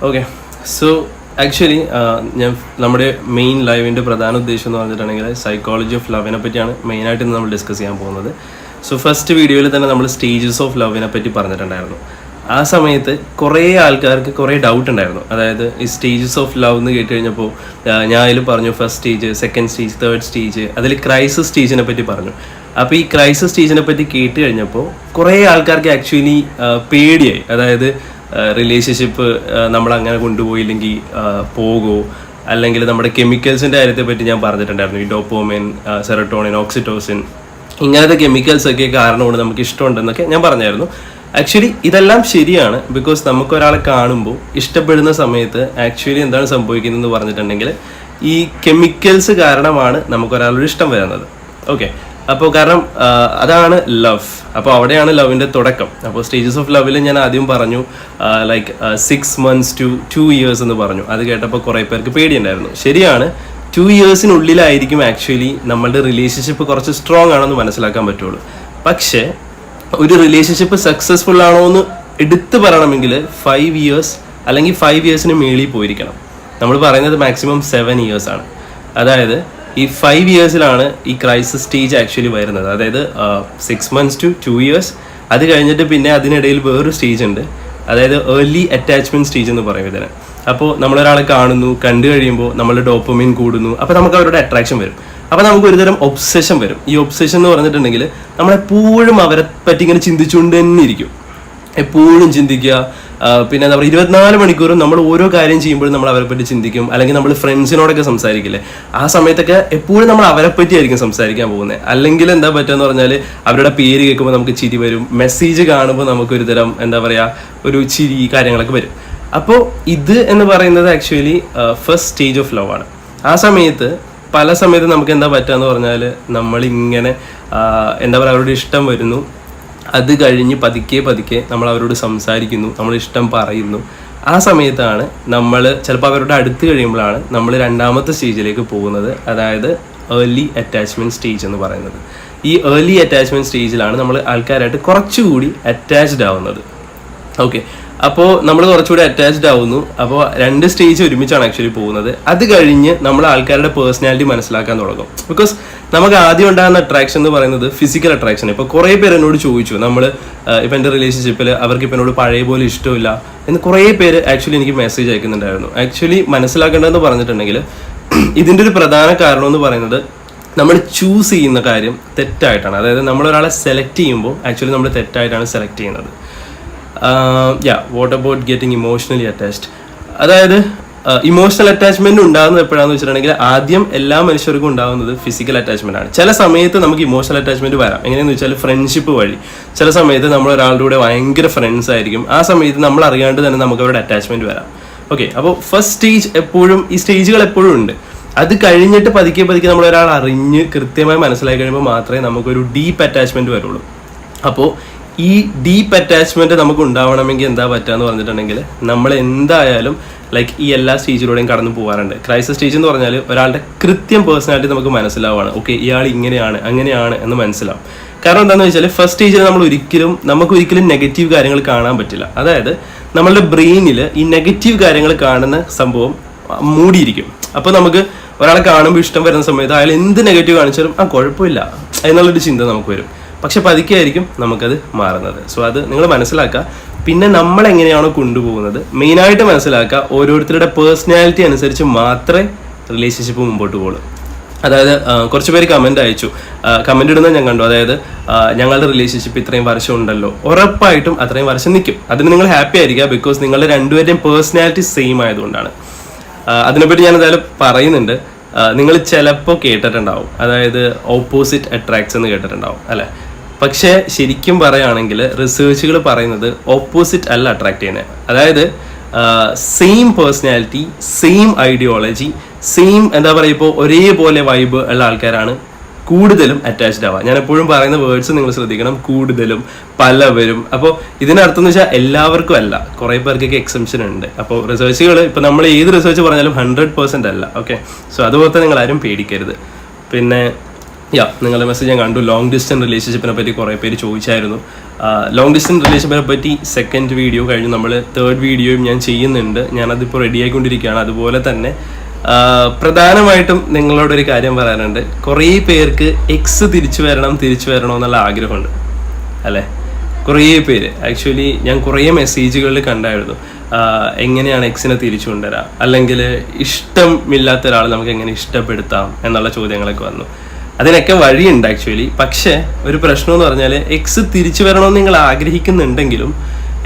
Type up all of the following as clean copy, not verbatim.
Okay, so actually നമ്മുടെ main ലൈവിൻ്റെ പ്രധാന ഉദ്ദേശം എന്ന് പറഞ്ഞിട്ടുണ്ടെങ്കിൽ സൈക്കോളജി ഓഫ് ലവിനെ പറ്റിയാണ് മെയിനായിട്ട് ഇന്ന് നമ്മൾ ഡിസ്കസ് ചെയ്യാൻ പോകുന്നത്. സോ ഫസ്റ്റ് വീഡിയോയിൽ തന്നെ നമ്മൾ സ്റ്റേജസ് ഓഫ് ലവിനെ പറ്റി പറഞ്ഞിട്ടുണ്ടായിരുന്നു. ആ സമയത്ത് കുറേ ആൾക്കാർക്ക് കുറേ ഡൗട്ട് ഉണ്ടായിരുന്നു. അതായത് ഈ സ്റ്റേജസ് ഓഫ് ലവ് എന്ന് കേട്ട് കഴിഞ്ഞപ്പോൾ ഞാൻ അതിൽ പറഞ്ഞു first stage, second stage, third stage, അതിൽ ക്രൈസിസ് സ്റ്റേജിനെ പറ്റി പറഞ്ഞു. അപ്പോൾ ഈ ക്രൈസിസ് സ്റ്റേജിനെ പറ്റി കേട്ട് കഴിഞ്ഞപ്പോൾ കുറേ ആൾക്കാർക്ക് ആക്ച്വലി പേടിയായി. അതായത് റിലേഷൻഷിപ്പ് നമ്മളങ്ങനെ കൊണ്ടുപോയില്ലെങ്കിൽ പോകുമോ, അല്ലെങ്കിൽ നമ്മുടെ കെമിക്കൽസിൻ്റെ കാര്യത്തെ പറ്റി ഞാൻ പറഞ്ഞിട്ടുണ്ടായിരുന്നു. ഈ ഡോപ്പോമിൻ, സെറട്ടോണിൻ, ഓക്സിറ്റോസിൻ, ഇങ്ങനത്തെ കെമിക്കൽസൊക്കെ കാരണമാണ് നമുക്ക് ഇഷ്ടമുണ്ടെന്നൊക്കെ ഞാൻ പറഞ്ഞായിരുന്നു. ആക്ച്വലി ഇതെല്ലാം ശരിയാണ്. ബിക്കോസ് നമുക്കൊരാളെ കാണുമ്പോൾ ഇഷ്ടപ്പെടുന്ന സമയത്ത് ആക്ച്വലി എന്താണ് സംഭവിക്കുന്നതെന്ന് പറഞ്ഞിട്ടുണ്ടെങ്കിൽ ഈ കെമിക്കൽസ് കാരണമാണ് നമുക്കൊരാളോട് ഇഷ്ടം വരുന്നത്. ഓക്കെ, അപ്പോൾ കാരണം അതാണ് ലവ്. അപ്പോൾ അവിടെയാണ് ലവിൻ്റെ തുടക്കം. അപ്പോൾ സ്റ്റേജസ് ഓഫ് ലവിൽ ഞാൻ ആദ്യം പറഞ്ഞു ലൈക്ക് 6 months to 2 years എന്ന് പറഞ്ഞു. അത് കേട്ടപ്പോൾ കുറേ പേർക്ക് പേടിയുണ്ടായിരുന്നു. ശരിയാണ്, 2 yearsനുള്ളിലായിരിക്കും ആക്ച്വലി നമ്മളുടെ റിലേഷൻഷിപ്പ് കുറച്ച് സ്ട്രോങ് ആണെന്ന് മനസ്സിലാക്കാൻ പറ്റുള്ളൂ. പക്ഷേ ഒരു റിലേഷൻഷിപ്പ് സക്സസ്ഫുൾ ആണോ എന്ന് എടുത്തു പറയണമെങ്കിൽ 5 years അല്ലെങ്കിൽ 5 yearsന് മേളിൽ പോയിരിക്കണം. നമ്മൾ പറയുന്നത് മാക്സിമം 7 years ആണ്. അതായത് ഈ 5 yearsലാണ് ഈ ക്രൈസിസ് സ്റ്റേജ് ആക്ച്വലി വരുന്നത്. അതായത് 6 months to 2 years. അത് കഴിഞ്ഞിട്ട് പിന്നെ അതിനിടയിൽ വേറൊരു സ്റ്റേജ് ഉണ്ട്. അതായത് ഏർലി അറ്റാച്ച്മെൻറ്റ് സ്റ്റേജ് എന്ന് പറയും ഇതിന്. അപ്പോൾ നമ്മളൊരാളെ കാണുന്നു, കണ്ടു കഴിയുമ്പോൾ നമ്മളുടെ ഡോപ്പമിൻ കൂടുന്നു. അപ്പോൾ നമുക്ക് അവരുടെ അട്രാക്ഷൻ വരും. അപ്പോൾ നമുക്ക് ഒരുതരം ഒബ്സെഷൻ വരും. ഈ ഒബ്സെഷൻ എന്ന് പറഞ്ഞിട്ടുണ്ടെങ്കിൽ നമ്മളെപ്പോഴും അവരെ പറ്റി ഇങ്ങനെ ചിന്തിച്ചുകൊണ്ട് തന്നെ ഇരിക്കും. എപ്പോഴും ചിന്തിക്കുക. പിന്നെ എന്താ പറയുക, 24 മണിക്കൂറും നമ്മൾ ഓരോ കാര്യം ചെയ്യുമ്പോഴും നമ്മൾ അവരെ പറ്റി ചിന്തിക്കും. അല്ലെങ്കിൽ നമ്മൾ ഫ്രണ്ട്സിനോടൊക്കെ സംസാരിക്കില്ലേ, ആ സമയത്തൊക്കെ എപ്പോഴും നമ്മൾ അവരെ പറ്റിയായിരിക്കും സംസാരിക്കാൻ പോകുന്നത്. അല്ലെങ്കിൽ എന്താ പറ്റുകയെന്ന് പറഞ്ഞാൽ അവരുടെ പേര് കേൾക്കുമ്പോൾ നമുക്ക് ചിരി വരും. മെസ്സേജ് കാണുമ്പോൾ നമുക്കൊരു തരം എന്താ പറയുക, ഒരു ചിരി കാര്യങ്ങളൊക്കെ വരും. അപ്പോൾ ഇത് എന്ന് പറയുന്നത് actually first stage of love ആണ്. ആ സമയത്ത് പല സമയത്ത് നമുക്ക് എന്താ പറ്റുകയെന്ന് പറഞ്ഞാൽ നമ്മളിങ്ങനെ എന്താ പറയുക, അവരുടെ ഇഷ്ടം വരുന്നു. അത് കഴിഞ്ഞ് പതുക്കെ നമ്മൾ അവരോട് സംസാരിക്കുന്നു, നമ്മൾ ഇഷ്ടം പറയുന്നു. ആ സമയത്താണ് നമ്മൾ ചിലപ്പോൾ അവരുടെ അടുത്ത് കഴിയുമ്പോഴാണ് നമ്മൾ രണ്ടാമത്തെ സ്റ്റേജിലേക്ക് പോകുന്നത്. അതായത് ഏർലി അറ്റാച്ച്മെൻറ്റ് സ്റ്റേജ് എന്ന് പറയുന്നത്. ഈ ഏർലി അറ്റാച്ച്മെൻറ്റ് സ്റ്റേജിലാണ് നമ്മൾ ആൾക്കാരായിട്ട് കുറച്ചുകൂടി അറ്റാച്ച്ഡ് ആവുന്നത്. ഓക്കെ, അപ്പോൾ നമ്മൾ കുറച്ചുകൂടി അറ്റാച്ച്ഡ് ആവുന്നു. അപ്പോൾ 2 സ്റ്റേജ് ഒരുമിച്ചാണ് ആക്ച്വലി പോകുന്നത്. അത് കഴിഞ്ഞ് നമ്മൾ ആൾക്കാരുടെ പേഴ്സണാലിറ്റി മനസ്സിലാക്കാൻ തുടങ്ങും. ബിക്കോസ് നമുക്ക് ആദ്യം ഉണ്ടാകുന്ന അട്രാക്ഷൻ എന്ന് പറയുന്നത് ഫിസിക്കൽ അട്രാക്ഷൻ. ഇപ്പോൾ കുറേ പേര് എന്നോട് ചോദിച്ചു, നമ്മൾ ഇപ്പം എൻ്റെ റിലേഷൻഷിപ്പിൽ അവർക്ക് ഇപ്പം എന്നോട് പഴയ പോലെ ഇഷ്ടമില്ല എന്ന് കുറേ പേര് ആക്ച്വലി എനിക്ക് മെസ്സേജ് അയക്കുന്നുണ്ടായിരുന്നു. ആക്ച്വലി മനസ്സിലാക്കേണ്ടതെന്ന് പറഞ്ഞിട്ടുണ്ടെങ്കിൽ ഇതിൻ്റെ ഒരു പ്രധാന കാരണം എന്ന് പറയുന്നത് നമ്മൾ ചൂസ് ചെയ്യുന്ന കാര്യം തെറ്റായിട്ടാണ്. അതായത് നമ്മളൊരാളെ സെലക്ട് ചെയ്യുമ്പോൾ ആക്ച്വലി നമ്മൾ തെറ്റായിട്ടാണ് സെലക്ട് ചെയ്യുന്നത്. What about getting emotionally attached? അതായത് ഇമോഷണൽ അറ്റാച്ച്മെന്റ് ഉണ്ടാകുന്നത് എപ്പോഴാണെന്ന് വെച്ചിട്ടുണ്ടെങ്കിൽ ആദ്യം എല്ലാ മനുഷ്യർക്കും ഉണ്ടാകുന്നത് ഫിസിക്കൽ അറ്റാച്ച്മെന്റ് ആണ്. ചില സമയത്ത് നമുക്ക് ഇമോഷണൽ അറ്റാച്ച്മെന്റ് വരാം. എങ്ങനെയാണെന്ന് വെച്ചാൽ ഫ്രണ്ട്ഷിപ്പ് വഴി. ചില സമയത്ത് നമ്മൾ ഒരാളുടെ കൂടെ ഭയങ്കര ഫ്രണ്ട്സ് ആയിരിക്കും. ആ സമയത്ത് നമ്മൾ അറിയാണ്ട് തന്നെ നമുക്ക് അവരുടെ അറ്റാച്ച്മെന്റ് വരാം. ഓക്കെ, അപ്പോൾ ഫസ്റ്റ് സ്റ്റേജ് എപ്പോഴും, ഈ സ്റ്റേജുകൾ എപ്പോഴും ഉണ്ട്. അത് കഴിഞ്ഞിട്ട് പതുക്കെ നമ്മൾ ഒരാൾ അറിഞ്ഞ് കൃത്യമായി മനസ്സിലാക്കി കഴിയുമ്പോൾ മാത്രമേ നമുക്കൊരു ഡീപ്പ് അറ്റാച്ച്മെന്റ് വരുള്ളൂ. അപ്പോൾ ഈ ഡീപ്പ് അറ്റാച്ച്മെന്റ് നമുക്ക് ഉണ്ടാവണമെങ്കിൽ എന്താ പറ്റുകയെന്ന് പറഞ്ഞിട്ടുണ്ടെങ്കിൽ നമ്മൾ എന്തായാലും ലൈക്ക് ഈ എല്ലാ സ്റ്റേജിലൂടെയും കടന്നു പോകാറുണ്ട്. ക്രൈസിസ് സ്റ്റേജ് എന്ന് പറഞ്ഞാൽ ഒരാളുടെ കൃത്യം പേഴ്സണാലിറ്റി നമുക്ക് മനസ്സിലാവുകയാണ്. ഓക്കെ, ഇയാൾ ഇങ്ങനെയാണ് അങ്ങനെയാണ് എന്ന് മനസ്സിലാവും. കാരണം എന്താണെന്ന് വെച്ചാൽ ഫസ്റ്റ് സ്റ്റേജിൽ നമുക്ക് ഒരിക്കലും നെഗറ്റീവ് കാര്യങ്ങൾ കാണാൻ പറ്റില്ല. അതായത് നമ്മളുടെ ബ്രെയിനിൽ ഈ നെഗറ്റീവ് കാര്യങ്ങൾ കാണുന്ന സംഭവം മൂടിയിരിക്കും. അപ്പോൾ നമുക്ക് ഒരാളെ കാണുമ്പോൾ ഇഷ്ടം വരുന്ന സമയത്ത് അയാൾ എന്ത് നെഗറ്റീവ് കാണിച്ചാലും കുഴപ്പമില്ല എന്നുള്ളൊരു ചിന്ത നമുക്ക് വരും. പക്ഷെ പതുക്കെ ആയിരിക്കും നമുക്കത് മാറുന്നത്. സോ അത് നിങ്ങൾ മനസ്സിലാക്കുക. പിന്നെ നമ്മൾ എങ്ങനെയാണോ കൊണ്ടുപോകുന്നത് മെയിനായിട്ട് മനസ്സിലാക്കുക. ഓരോരുത്തരുടെ പേഴ്സണാലിറ്റി അനുസരിച്ച് മാത്രമേ റിലേഷൻഷിപ്പ് മുമ്പോട്ട് പോകുള്ളൂ. അതായത് കുറച്ച് പേര് കമൻറ്റ് അയച്ചു, കമൻറ്റ് ഇടുന്നത് ഞാൻ കണ്ടു. അതായത് ഞങ്ങളുടെ റിലേഷൻഷിപ്പ് ഇത്രയും വർഷം ഉണ്ടല്ലോ, ഉറപ്പായിട്ടും അത്രയും വർഷം നിൽക്കും. അതിന് നിങ്ങൾ ഹാപ്പി ആയിരിക്കുക. ബിക്കോസ് നിങ്ങളുടെ രണ്ടുപേരുടെയും പേഴ്സണാലിറ്റി സെയിം ആയതുകൊണ്ടാണ്. അതിനെപ്പറ്റി ഞാൻ എന്തായാലും പറയുന്നുണ്ട്. നിങ്ങൾ ചിലപ്പോൾ കേട്ടിട്ടുണ്ടാവും, അതായത് ഓപ്പോസിറ്റ് അട്രാക്ട്സ് എന്ന് കേട്ടിട്ടുണ്ടാവും അല്ലേ? പക്ഷേ ശരിക്കും പറയുകയാണെങ്കിൽ റിസർച്ചുകൾ പറയുന്നത് ഓപ്പോസിറ്റ് അല്ല അട്രാക്ട് ചെയ്യുന്നത്. അതായത് same personality, same ideology, same എന്താ പറയുക, ഇപ്പോൾ ഒരേപോലെ വൈബ് ഉള്ള ആൾക്കാരാണ് കൂടുതലും അറ്റാച്ച്ഡ് ആവുക. ഞാൻ എപ്പോഴും പറയുന്ന വേർഡ്സ് നിങ്ങൾ ശ്രദ്ധിക്കണം, കൂടുതലും, പലവരും. അപ്പോൾ ഇതിനർത്ഥം എന്ന് വെച്ചാൽ എല്ലാവർക്കും അല്ല, കുറേ പേർക്കൊക്കെ എക്സംഷൻ ഉണ്ട്. അപ്പോൾ റിസർച്ചുകൾ ഇപ്പോൾ നമ്മൾ ഏത് റിസർച്ച് പറഞ്ഞാലും 100% അല്ല. ഓക്കെ, സോ അതുപോലെ നിങ്ങൾ ആരും പേടിക്കരുത്. പിന്നെ നിങ്ങളുടെ മെസ്സേജ് ഞാൻ കണ്ടു. ലോങ് ഡിസ്റ്റൻസ് റിലേഷൻഷിപ്പിനെ പറ്റി കുറേ പേര് ചോദിച്ചായിരുന്നു. ലോങ് ഡിസ്റ്റൻസ് റിലേഷൻഷിപ്പിനെ പറ്റി സെക്കൻഡ് വീഡിയോ കഴിഞ്ഞു, നമ്മൾ തേർഡ് വീഡിയോയും ഞാൻ ചെയ്യുന്നുണ്ട്. ഞാനതിപ്പോൾ റെഡി ആയിക്കൊണ്ടിരിക്കുകയാണ്. അതുപോലെ തന്നെ പ്രധാനമായിട്ടും നിങ്ങളോടൊരു കാര്യം പറയാനുണ്ട്. കുറേ പേർക്ക് എക്സ് തിരിച്ചു വരണം എന്നുള്ള ആഗ്രഹമുണ്ട് അല്ലേ? കുറേ പേര് ആക്ച്വലി ഞാൻ കുറേ മെസ്സേജുകളിൽ കണ്ടായിരുന്നു, എങ്ങനെയാണ് എക്സിനെ തിരിച്ചു കൊണ്ടുവരാം, അല്ലെങ്കിൽ ഇഷ്ടമില്ലാത്ത ഒരാൾ നമുക്ക് എങ്ങനെ ഇഷ്ടപ്പെടുത്താം എന്നുള്ള ചോദ്യങ്ങളൊക്കെ വന്നു. അതിനൊക്കെ വഴിയുണ്ട് ആക്ച്വലി. പക്ഷേ ഒരു പ്രശ്നം എന്ന് പറഞ്ഞാൽ എക്സ് തിരിച്ചു വരണമെന്ന് നിങ്ങൾ ആഗ്രഹിക്കുന്നുണ്ടെങ്കിലും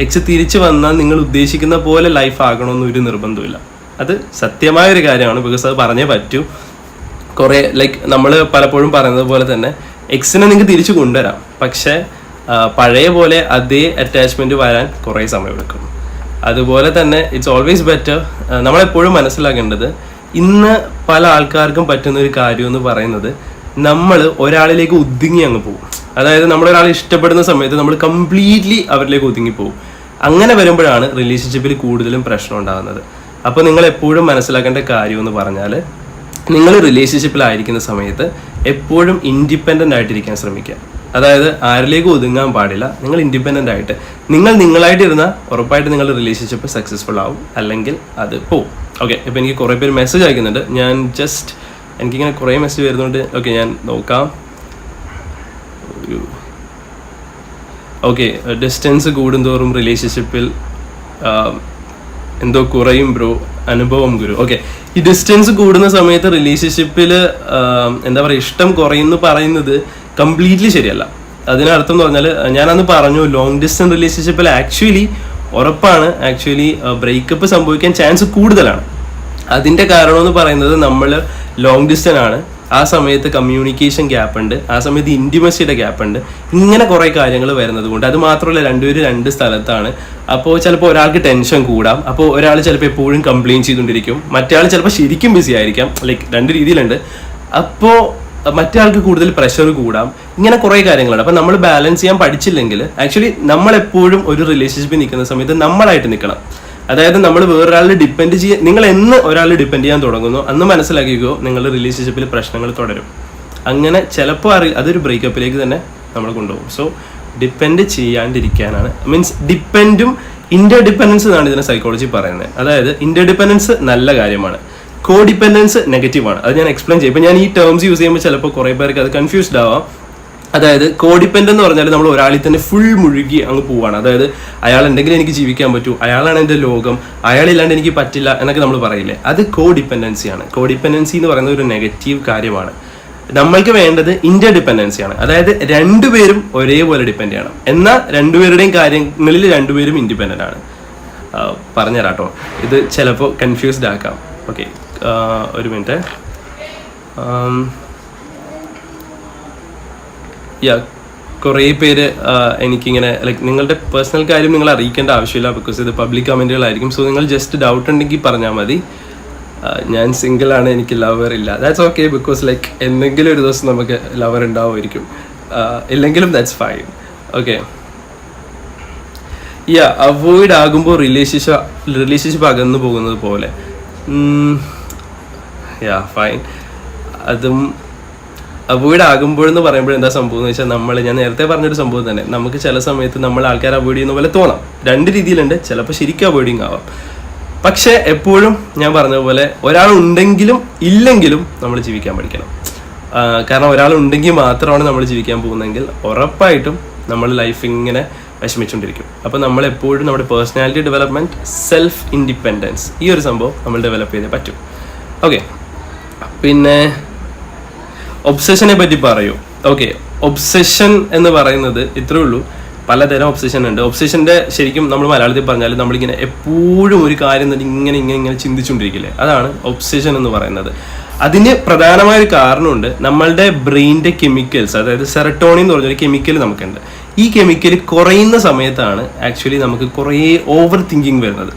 എക്സ് തിരിച്ചു വന്നാൽ നിങ്ങൾ ഉദ്ദേശിക്കുന്ന പോലെ ലൈഫ് ആകണമെന്ന് ഒരു നിർബന്ധമില്ല. അത് സത്യമായൊരു കാര്യമാണ്. ബിക്കോസ് അത് പറഞ്ഞേ പറ്റൂ. കുറേ നമ്മൾ പലപ്പോഴും പറയുന്നത് പോലെ തന്നെ എക്സിനെ നിങ്ങൾക്ക് തിരിച്ചു കൊണ്ടുവരാം, പക്ഷേ പഴയ പോലെ അതേ അറ്റാച്ച്മെൻറ്റ് വരാൻ കുറേ സമയമെടുക്കും. അതുപോലെ തന്നെ ഇറ്റ്സ് ഓൾവേസ് ബെറ്റർ. നമ്മളെപ്പോഴും മനസ്സിലാക്കേണ്ടത്, ഇന്ന് പല ആൾക്കാർക്കും പറ്റുന്ന ഒരു കാര്യം എന്ന് പറയുന്നത്, നമ്മൾ ഒരാളിലേക്ക് ഒതുങ്ങി അങ്ങ് പോകും. അതായത് നമ്മളൊരാളെ ഇഷ്ടപ്പെടുന്ന സമയത്ത് നമ്മൾ കംപ്ലീറ്റ്ലി അവരിലേക്ക് ഒതുങ്ങി പോകും. അങ്ങനെ വരുമ്പോഴാണ് റിലേഷൻഷിപ്പിൽ കൂടുതലും പ്രശ്നം ഉണ്ടാകുന്നത്. അപ്പോൾ നിങ്ങൾ എപ്പോഴും മനസ്സിലാക്കേണ്ട കാര്യം എന്ന് പറഞ്ഞാൽ, നിങ്ങൾ റിലേഷൻഷിപ്പിലായിരിക്കുന്ന സമയത്ത് എപ്പോഴും ഇൻഡിപെൻഡൻ്റ് ആയിട്ടിരിക്കാൻ ശ്രമിക്കുക. അതായത് ആരിലേക്ക് ഒതുങ്ങാൻ പാടില്ല. നിങ്ങൾ ഇൻഡിപെൻഡൻ്റ് ആയിട്ട് നിങ്ങളായിട്ടിരുന്നാൽ ഉറപ്പായിട്ട് നിങ്ങളുടെ റിലേഷൻഷിപ്പ് സക്സസ്ഫുൾ ആവും, അല്ലെങ്കിൽ അത് പോവും. ഓക്കെ, ഇപ്പോൾ എനിക്ക് കുറേ പേര് മെസ്സേജ് അയക്കുന്നുണ്ട്. ഞാൻ എനിക്കിങ്ങനെ കുറേ മെസ്സേജ് വരുന്നുണ്ട്. ഓക്കെ, ഞാൻ നോക്കാം. ഓക്കെ, ഡിസ്റ്റൻസ് കൂടുന്തോറും റിലേഷൻഷിപ്പിൽ എന്തോ കുറയും ബ്രോ, അനുഭവം ഗുരു. ഓക്കെ, ഈ ഡിസ്റ്റൻസ് കൂടുന്ന സമയത്ത് റിലേഷൻഷിപ്പിൽ എന്താ പറയുക, ഇഷ്ടം കുറയുമെന്ന് പറയുന്നത് കംപ്ലീറ്റ്ലി ശരിയല്ല. അതിനർത്ഥം എന്ന് പറഞ്ഞാൽ, ഞാനന്ന് പറഞ്ഞു, ലോങ് ഡിസ്റ്റൻസ് റിലേഷൻഷിപ്പിൽ ഉറപ്പാണ് ബ്രേക്കപ്പ് സംഭവിക്കാൻ ചാൻസ് കൂടുതലാണ്. അതിൻ്റെ കാരണം എന്ന് പറയുന്നത്, നമ്മൾ ലോങ് ഡിസ്റ്റൻസ് ആണ്, ആ സമയത്ത് കമ്മ്യൂണിക്കേഷൻ ഗ്യാപ്പ് ഉണ്ട്, ആ സമയത്ത് ഇൻറ്റിമസിയുടെ ഗ്യാപ്പ് ഉണ്ട്, ഇങ്ങനെ കുറേ കാര്യങ്ങൾ വരുന്നത് കൊണ്ട്. അത് മാത്രമല്ല, രണ്ടുപേരും രണ്ട് സ്ഥലത്താണ്. അപ്പോൾ ചിലപ്പോൾ ഒരാൾക്ക് ടെൻഷൻ കൂടാം. അപ്പോൾ ഒരാൾ ചിലപ്പോൾ എപ്പോഴും കംപ്ലയിൻറ്റ് ചെയ്തുകൊണ്ടിരിക്കും, മറ്റേ ആൾ ചിലപ്പോൾ ശരിക്കും ബിസി ആയിരിക്കാം. രണ്ട് രീതിയിലുണ്ട്. അപ്പോൾ മറ്റേ ആൾക്ക് കൂടുതൽ പ്രഷർ കൂടാം. ഇങ്ങനെ കുറേ കാര്യങ്ങളുണ്ട്. അപ്പം നമ്മൾ ബാലൻസ് ചെയ്യാൻ പഠിച്ചില്ലെങ്കിൽ നമ്മളെപ്പോഴും ഒരു റിലേഷൻഷിപ്പിൽ നിൽക്കുന്ന സമയത്ത് നമ്മളായിട്ട് നിൽക്കണം. അതായത് നമ്മൾ വേറൊരാളിൽ ഡിപ്പെൻഡ് ചെയ്യാൻ, നിങ്ങൾ എന്ന് ഒരാൾ ഡിപ്പെൻഡ് ചെയ്യാൻ തുടങ്ങുന്നു അന്ന് മനസ്സിലാക്കിക്കോ, നിങ്ങളുടെ റിലേഷൻഷിപ്പിൽ പ്രശ്നങ്ങൾ തുടരും. അങ്ങനെ ചിലപ്പോൾ അതൊരു ബ്രേക്കപ്പിലേക്ക് തന്നെ നമ്മൾ കൊണ്ടുപോകും. സോ ഡിപ്പെൻഡ് ചെയ്യാണ്ടിരിക്കാനാണ്, മീൻസ് ഡിപ്പെൻഡും ഇന്റർ ഡിപ്പെൻഡൻസ് എന്നാണ് ഇതിനെ സൈക്കോളജി പറയുന്നത്. അതായത് ഇന്റർ ഡിപ്പെൻഡൻസ് നല്ല കാര്യമാണ്, കോ ഡിപ്പെൻഡൻസ് നെഗറ്റീവാണ്. അത് ഞാൻ എക്സ്പ്ലെയിൻ ചെയ്യും. ഇപ്പം ഞാൻ ഈ ടേംസ് യൂസ് ചെയ്യുമ്പോൾ ചിലപ്പോൾ കുറേ പേർക്ക് അത് കൺഫ്യൂസ്ഡ് ആവാം. അതായത് കോഡിപ്പെൻഡൻ്റ് എന്ന് പറഞ്ഞാൽ നമ്മൾ ഒരാളിൽ തന്നെ ഫുൾ മുഴുകി അങ്ങ് പോവാണ്. അതായത് അയാൾ ഉണ്ടെങ്കിൽ എനിക്ക് ജീവിക്കാൻ പറ്റൂ, അയാളാണ് എൻ്റെ ലോകം, അയാളില്ലാണ്ട് എനിക്ക് പറ്റില്ല എന്നൊക്കെ നമ്മൾ പറയില്ലേ, അത് കോഡിപ്പെൻഡൻസിയാണ്. കോഡിപ്പെൻഡൻസി എന്ന് പറയുന്നത് ഒരു നെഗറ്റീവ് കാര്യമാണ്. നമ്മൾക്ക് വേണ്ടത് ഇന്റർ ഡിപ്പെൻഡൻസിയാണ്. അതായത് രണ്ടുപേരും ഒരേപോലെ ഡിപ്പെൻഡ് ചെയ്യണം, എന്നാൽ രണ്ടുപേരുടെയും കാര്യങ്ങളിൽ രണ്ടുപേരും ഇൻഡിപെൻഡൻ്റ് ആണ്. പറഞ്ഞുതരാട്ടോ, ഇത് ചിലപ്പോൾ കൺഫ്യൂസ്ഡ് ആക്കാം. ഓക്കെ, ഒരു മിനിറ്റ്. കുറേ പേര് എനിക്കിങ്ങനെ നിങ്ങളുടെ പേഴ്സണൽ കാര്യം നിങ്ങൾ അറിയിക്കേണ്ട ആവശ്യമില്ല, ബിക്കോസ് ഇത് പബ്ലിക് കമൻറ്റുകളായിരിക്കും. സോ നിങ്ങൾ ജസ്റ്റ് ഡൗട്ട് ഉണ്ടെങ്കിൽ പറഞ്ഞാൽ മതി. ഞാൻ സിംഗിളാണ്, എനിക്ക് ലവർ ഇല്ല. ദാറ്റ്സ് ഓക്കെ, ബിക്കോസ് എന്തെങ്കിലും ഒരു ദിവസം നമുക്ക് ലവർ ഉണ്ടാവുമായിരിക്കും, ഇല്ലെങ്കിലും ദാറ്റ്സ് ഫൈൻ. ഓക്കെ, അവോയ്ഡ് ആകുമ്പോൾ റിലേഷൻഷിപ്പ് അകന്നു പോകുന്നത് പോലെ. ഫൈൻ. അതും അവോയ്ഡ് ആകുമ്പോഴെന്ന് പറയുമ്പോൾ എന്താ സംഭവം എന്ന് വെച്ചാൽ, ഞാൻ നേരത്തെ പറഞ്ഞൊരു സംഭവം തന്നെ, നമുക്ക് ചില സമയത്ത് നമ്മൾ ആൾക്കാരെ അവോയ്ഡ് ചെയ്യുന്ന പോലെ തോന്നാം. രണ്ട് രീതിയിലുണ്ട്, ചിലപ്പോൾ ശരിക്കും അവോയ്ഡിങ് ആവാം. പക്ഷെ എപ്പോഴും ഞാൻ പറഞ്ഞതുപോലെ ഒരാളുണ്ടെങ്കിലും ഇല്ലെങ്കിലും നമ്മൾ ജീവിക്കാൻ പഠിക്കണം. കാരണം ഒരാളുണ്ടെങ്കിൽ മാത്രമാണ് നമ്മൾ ജീവിക്കാൻ പോകുന്നതെങ്കിൽ ഉറപ്പായിട്ടും നമ്മൾ ലൈഫ് ഇങ്ങനെ വിഷമിച്ചുകൊണ്ടിരിക്കും. അപ്പോൾ നമ്മളെപ്പോഴും നമ്മുടെ പേഴ്സണാലിറ്റി ഡെവലപ്മെൻറ്റ്, സെൽഫ് ഇൻഡിപെൻഡൻസ്, ഈ ഒരു സംഭവം നമ്മൾ ഡെവലപ്പ് ചെയ്തേ പറ്റും. ഓക്കെ, പിന്നെ ഒബ്സഷനെ പറ്റി പറയൂ. ഓക്കെ, ഒബ്സഷൻ എന്ന് പറയുന്നത് ഇത്രേ ഉള്ളൂ. പലതരം ഒബ്സഷൻ ഉണ്ട്. ഒബ്സഷൻ്റെ ശരിക്കും നമ്മൾ മലയാളത്തിൽ പറഞ്ഞാൽ നമ്മളിങ്ങനെ എപ്പോഴും ഒരു കാര്യം തന്നെ ഇങ്ങനെ ചിന്തിച്ചുകൊണ്ടിരിക്കില്ലേ, അതാണ് ഒബ്സഷൻ എന്ന് പറയുന്നത്. അതിന് പ്രധാനമായൊരു കാരണമുണ്ട്. നമ്മളുടെ ബ്രെയിനിൻ്റെ കെമിക്കൽസ്, അതായത് സെറട്ടോണിൻ എന്ന് പറഞ്ഞൊരു കെമിക്കൽ നമുക്കുണ്ട്. ഈ കെമിക്കൽ കുറയുന്ന സമയത്താണ് ആക്ച്വലി നമുക്ക് കുറേ ഓവർ തിങ്കിങ് വരുന്നത്.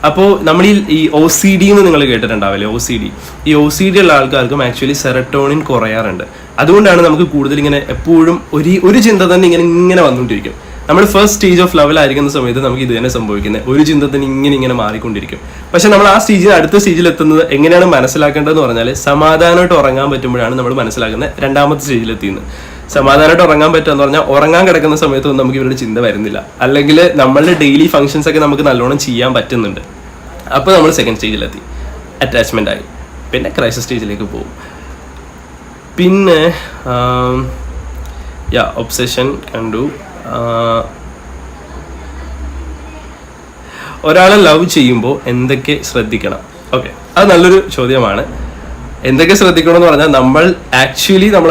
അപ്പോൾ നമ്മൾ ഈ OCD എന്ന് നിങ്ങൾ കേട്ടിട്ടുണ്ടാവില്ലേ, OCD. ഈ OCD ഉള്ള ആൾക്കാർക്കും ആക്ച്വലി സെറട്ടോണിൻ കുറയാറുണ്ട്. അതുകൊണ്ടാണ് നമുക്ക് കൂടുതൽ ഇങ്ങനെ എപ്പോഴും ഒരു ചിന്ത തന്നെ ഇങ്ങനെ വന്നുകൊണ്ടിരിക്കും. നമ്മൾ ഫസ്റ്റ് സ്റ്റേജ് ഓഫ് ലെവലായിരിക്കുന്ന സമയത്ത് നമുക്ക് ഇത് തന്നെ സംഭവിക്കുന്നത്. ഒരു ചിന്തത്തിന് ഇങ്ങനെ മാറിക്കൊണ്ടിരിക്കും. പക്ഷെ നമ്മൾ ആ സ്റ്റേജിൽ അടുത്ത സ്റ്റേജിൽ എത്തുന്നത് എങ്ങനെയാണ് മനസ്സിലാക്കേണ്ടതെന്ന് പറഞ്ഞാൽ സമാധാനമായിട്ട് ഉറങ്ങാൻ പറ്റുമ്പോഴാണ് നമ്മൾ മനസ്സിലാക്കുന്നത് രണ്ടാമത്തെ സ്റ്റേജിലെത്തിയെന്ന്. സമാധാനമായിട്ട് ഉറങ്ങാൻ പറ്റുമെന്ന് പറഞ്ഞാൽ ഉറങ്ങാൻ കിടക്കുന്ന സമയത്തൊന്നും നമുക്ക് ഇവരുടെ ചിന്ത വരുന്നില്ല, അല്ലെങ്കിൽ നമ്മളുടെ ഡെയിലി ഫങ്ഷൻസ് ഒക്കെ നമുക്ക് നല്ലോണം ചെയ്യാൻ പറ്റുന്നുണ്ട്. അപ്പോൾ നമ്മൾ സെക്കൻഡ് സ്റ്റേജിലെത്തി, അറ്റാച്ച്മെൻ്റ് ആയി. പിന്നെ ക്രൈസിസ് സ്റ്റേജിലേക്ക് പോകും. പിന്നെ ഒബ്സെഷൻ കണ്ടു. ഒരാളെ ലവ് ചെയ്യുമ്പോൾ എന്തൊക്കെ ശ്രദ്ധിക്കണം? ഓക്കെ, അത് നല്ലൊരു ചോദ്യമാണ്. എന്തൊക്കെ ശ്രദ്ധിക്കണം എന്ന് പറഞ്ഞാൽ നമ്മൾ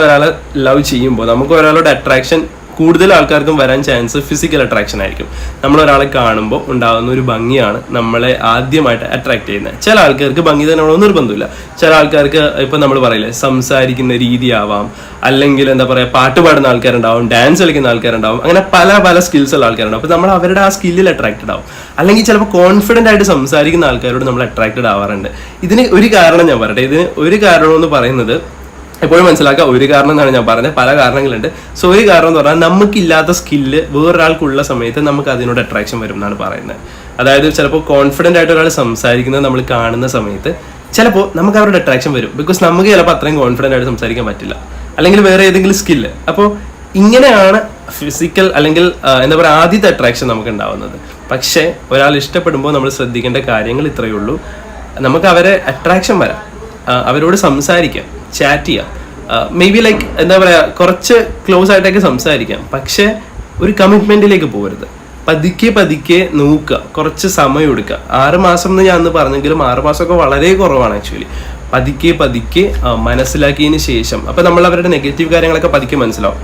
ഒരാളെ ലവ് ചെയ്യുമ്പോൾ നമുക്ക് ഒരാളുടെ അട്രാക്ഷൻ കൂടുതൽ ആൾക്കാർക്കും വരാൻ ചാൻസ് ഫിസിക്കൽ അട്രാക്ഷൻ ആയിരിക്കും. നമ്മൾ ഒരാളെ കാണുമ്പോൾ ഉണ്ടാകുന്ന ഒരു ഭംഗിയാണ് നമ്മളെ ആദ്യമായിട്ട് അട്രാക്ട് ചെയ്യുന്നത്. ചില ആൾക്കാർക്ക് ഭംഗി തന്നെ നിർബന്ധമില്ല. ചില ആൾക്കാർക്ക് ഇപ്പം നമ്മൾ പറയില്ലേ, സംസാരിക്കുന്ന രീതിയാവാം, അല്ലെങ്കിൽ എന്താ പറയുക, പാട്ട് പാടുന്ന ആൾക്കാരുണ്ടാവും, ഡാൻസ് കളിക്കുന്ന ആൾക്കാരുണ്ടാവും, അങ്ങനെ പല സ്കിൽസ് ഉള്ള ആൾക്കാരുണ്ടാവും. അപ്പോൾ നമ്മൾ അവരുടെ ആ സ്കില്ലിൽ അട്രാക്റ്റഡ് ആവും. അല്ലെങ്കിൽ ചിലപ്പോൾ കോൺഫിഡൻ്റ് ആയിട്ട് സംസാരിക്കുന്ന ആൾക്കാരോട് നമ്മൾ അട്രാക്റ്റഡ് ആവാറുണ്ട്. ഇതിന് ഒരു കാരണം ഞാൻ പറയട്ടെ. ഇതിന് ഒരു കാരണം എന്ന് പറയുന്നത്, എപ്പോഴും മനസ്സിലാക്കുക, ഒരു കാരണം എന്നാണ് ഞാൻ പറഞ്ഞത്, പല കാരണങ്ങളുണ്ട്. സോ ഒരു കാരണം എന്ന് പറഞ്ഞാൽ നമുക്കില്ലാത്ത സ്കില്ല് വേറൊരാൾക്കുള്ള സമയത്ത് നമുക്ക് അതിനോട് അട്രാക്ഷൻ വരും എന്നാണ് പറയുന്നത്. അതായത് ചിലപ്പോൾ കോൺഫിഡൻ്റ് ആയിട്ട് ഒരാൾ സംസാരിക്കുന്നത് നമ്മൾ കാണുന്ന സമയത്ത് ചിലപ്പോൾ നമുക്ക് അവരുടെ അട്രാക്ഷൻ വരും. ബിക്കോസ് നമുക്ക് ചിലപ്പോൾ അത്രയും കോൺഫിഡൻ്റ് ആയിട്ട് സംസാരിക്കാൻ പറ്റില്ല, അല്ലെങ്കിൽ വേറെ ഏതെങ്കിലും സ്കില്ല്. അപ്പോൾ ഇങ്ങനെയാണ് ഫിസിക്കൽ അല്ലെങ്കിൽ എന്താ പറയുക ആദ്യത്തെ അട്രാക്ഷൻ നമുക്ക് ഉണ്ടാവുന്നത്. പക്ഷേ ഒരാൾ ഇഷ്ടപ്പെടുമ്പോൾ നമ്മൾ ശ്രദ്ധിക്കേണ്ട കാര്യങ്ങൾ ഇത്രയേ ഉള്ളൂ. നമുക്ക് അവരെ അട്രാക്ഷൻ വരാം, അവരോട് സംസാരിക്കാം, ചാറ്റ് ചെയ്യാം, മേ ബി ലൈക്ക് എന്താ പറയുക കുറച്ച് ക്ലോസ് ആയിട്ടൊക്കെ സംസാരിക്കാം. പക്ഷെ ഒരു കമ്മിറ്റ്മെന്റിലേക്ക് പോകരുത്. പതുക്കെ നോക്കുക, കുറച്ച് സമയം എടുക്കുക. 6 മാസം എന്ന് ഞാൻ അന്ന് പറഞ്ഞെങ്കിലും 6 മാസമൊക്കെ വളരെ കുറവാണ് ആക്ച്വലി. പതുക്കെ മനസ്സിലാക്കിയതിന് ശേഷം, അപ്പം നമ്മൾ അവരുടെ നെഗറ്റീവ് കാര്യങ്ങളൊക്കെ പതുക്കെ മനസ്സിലാവും.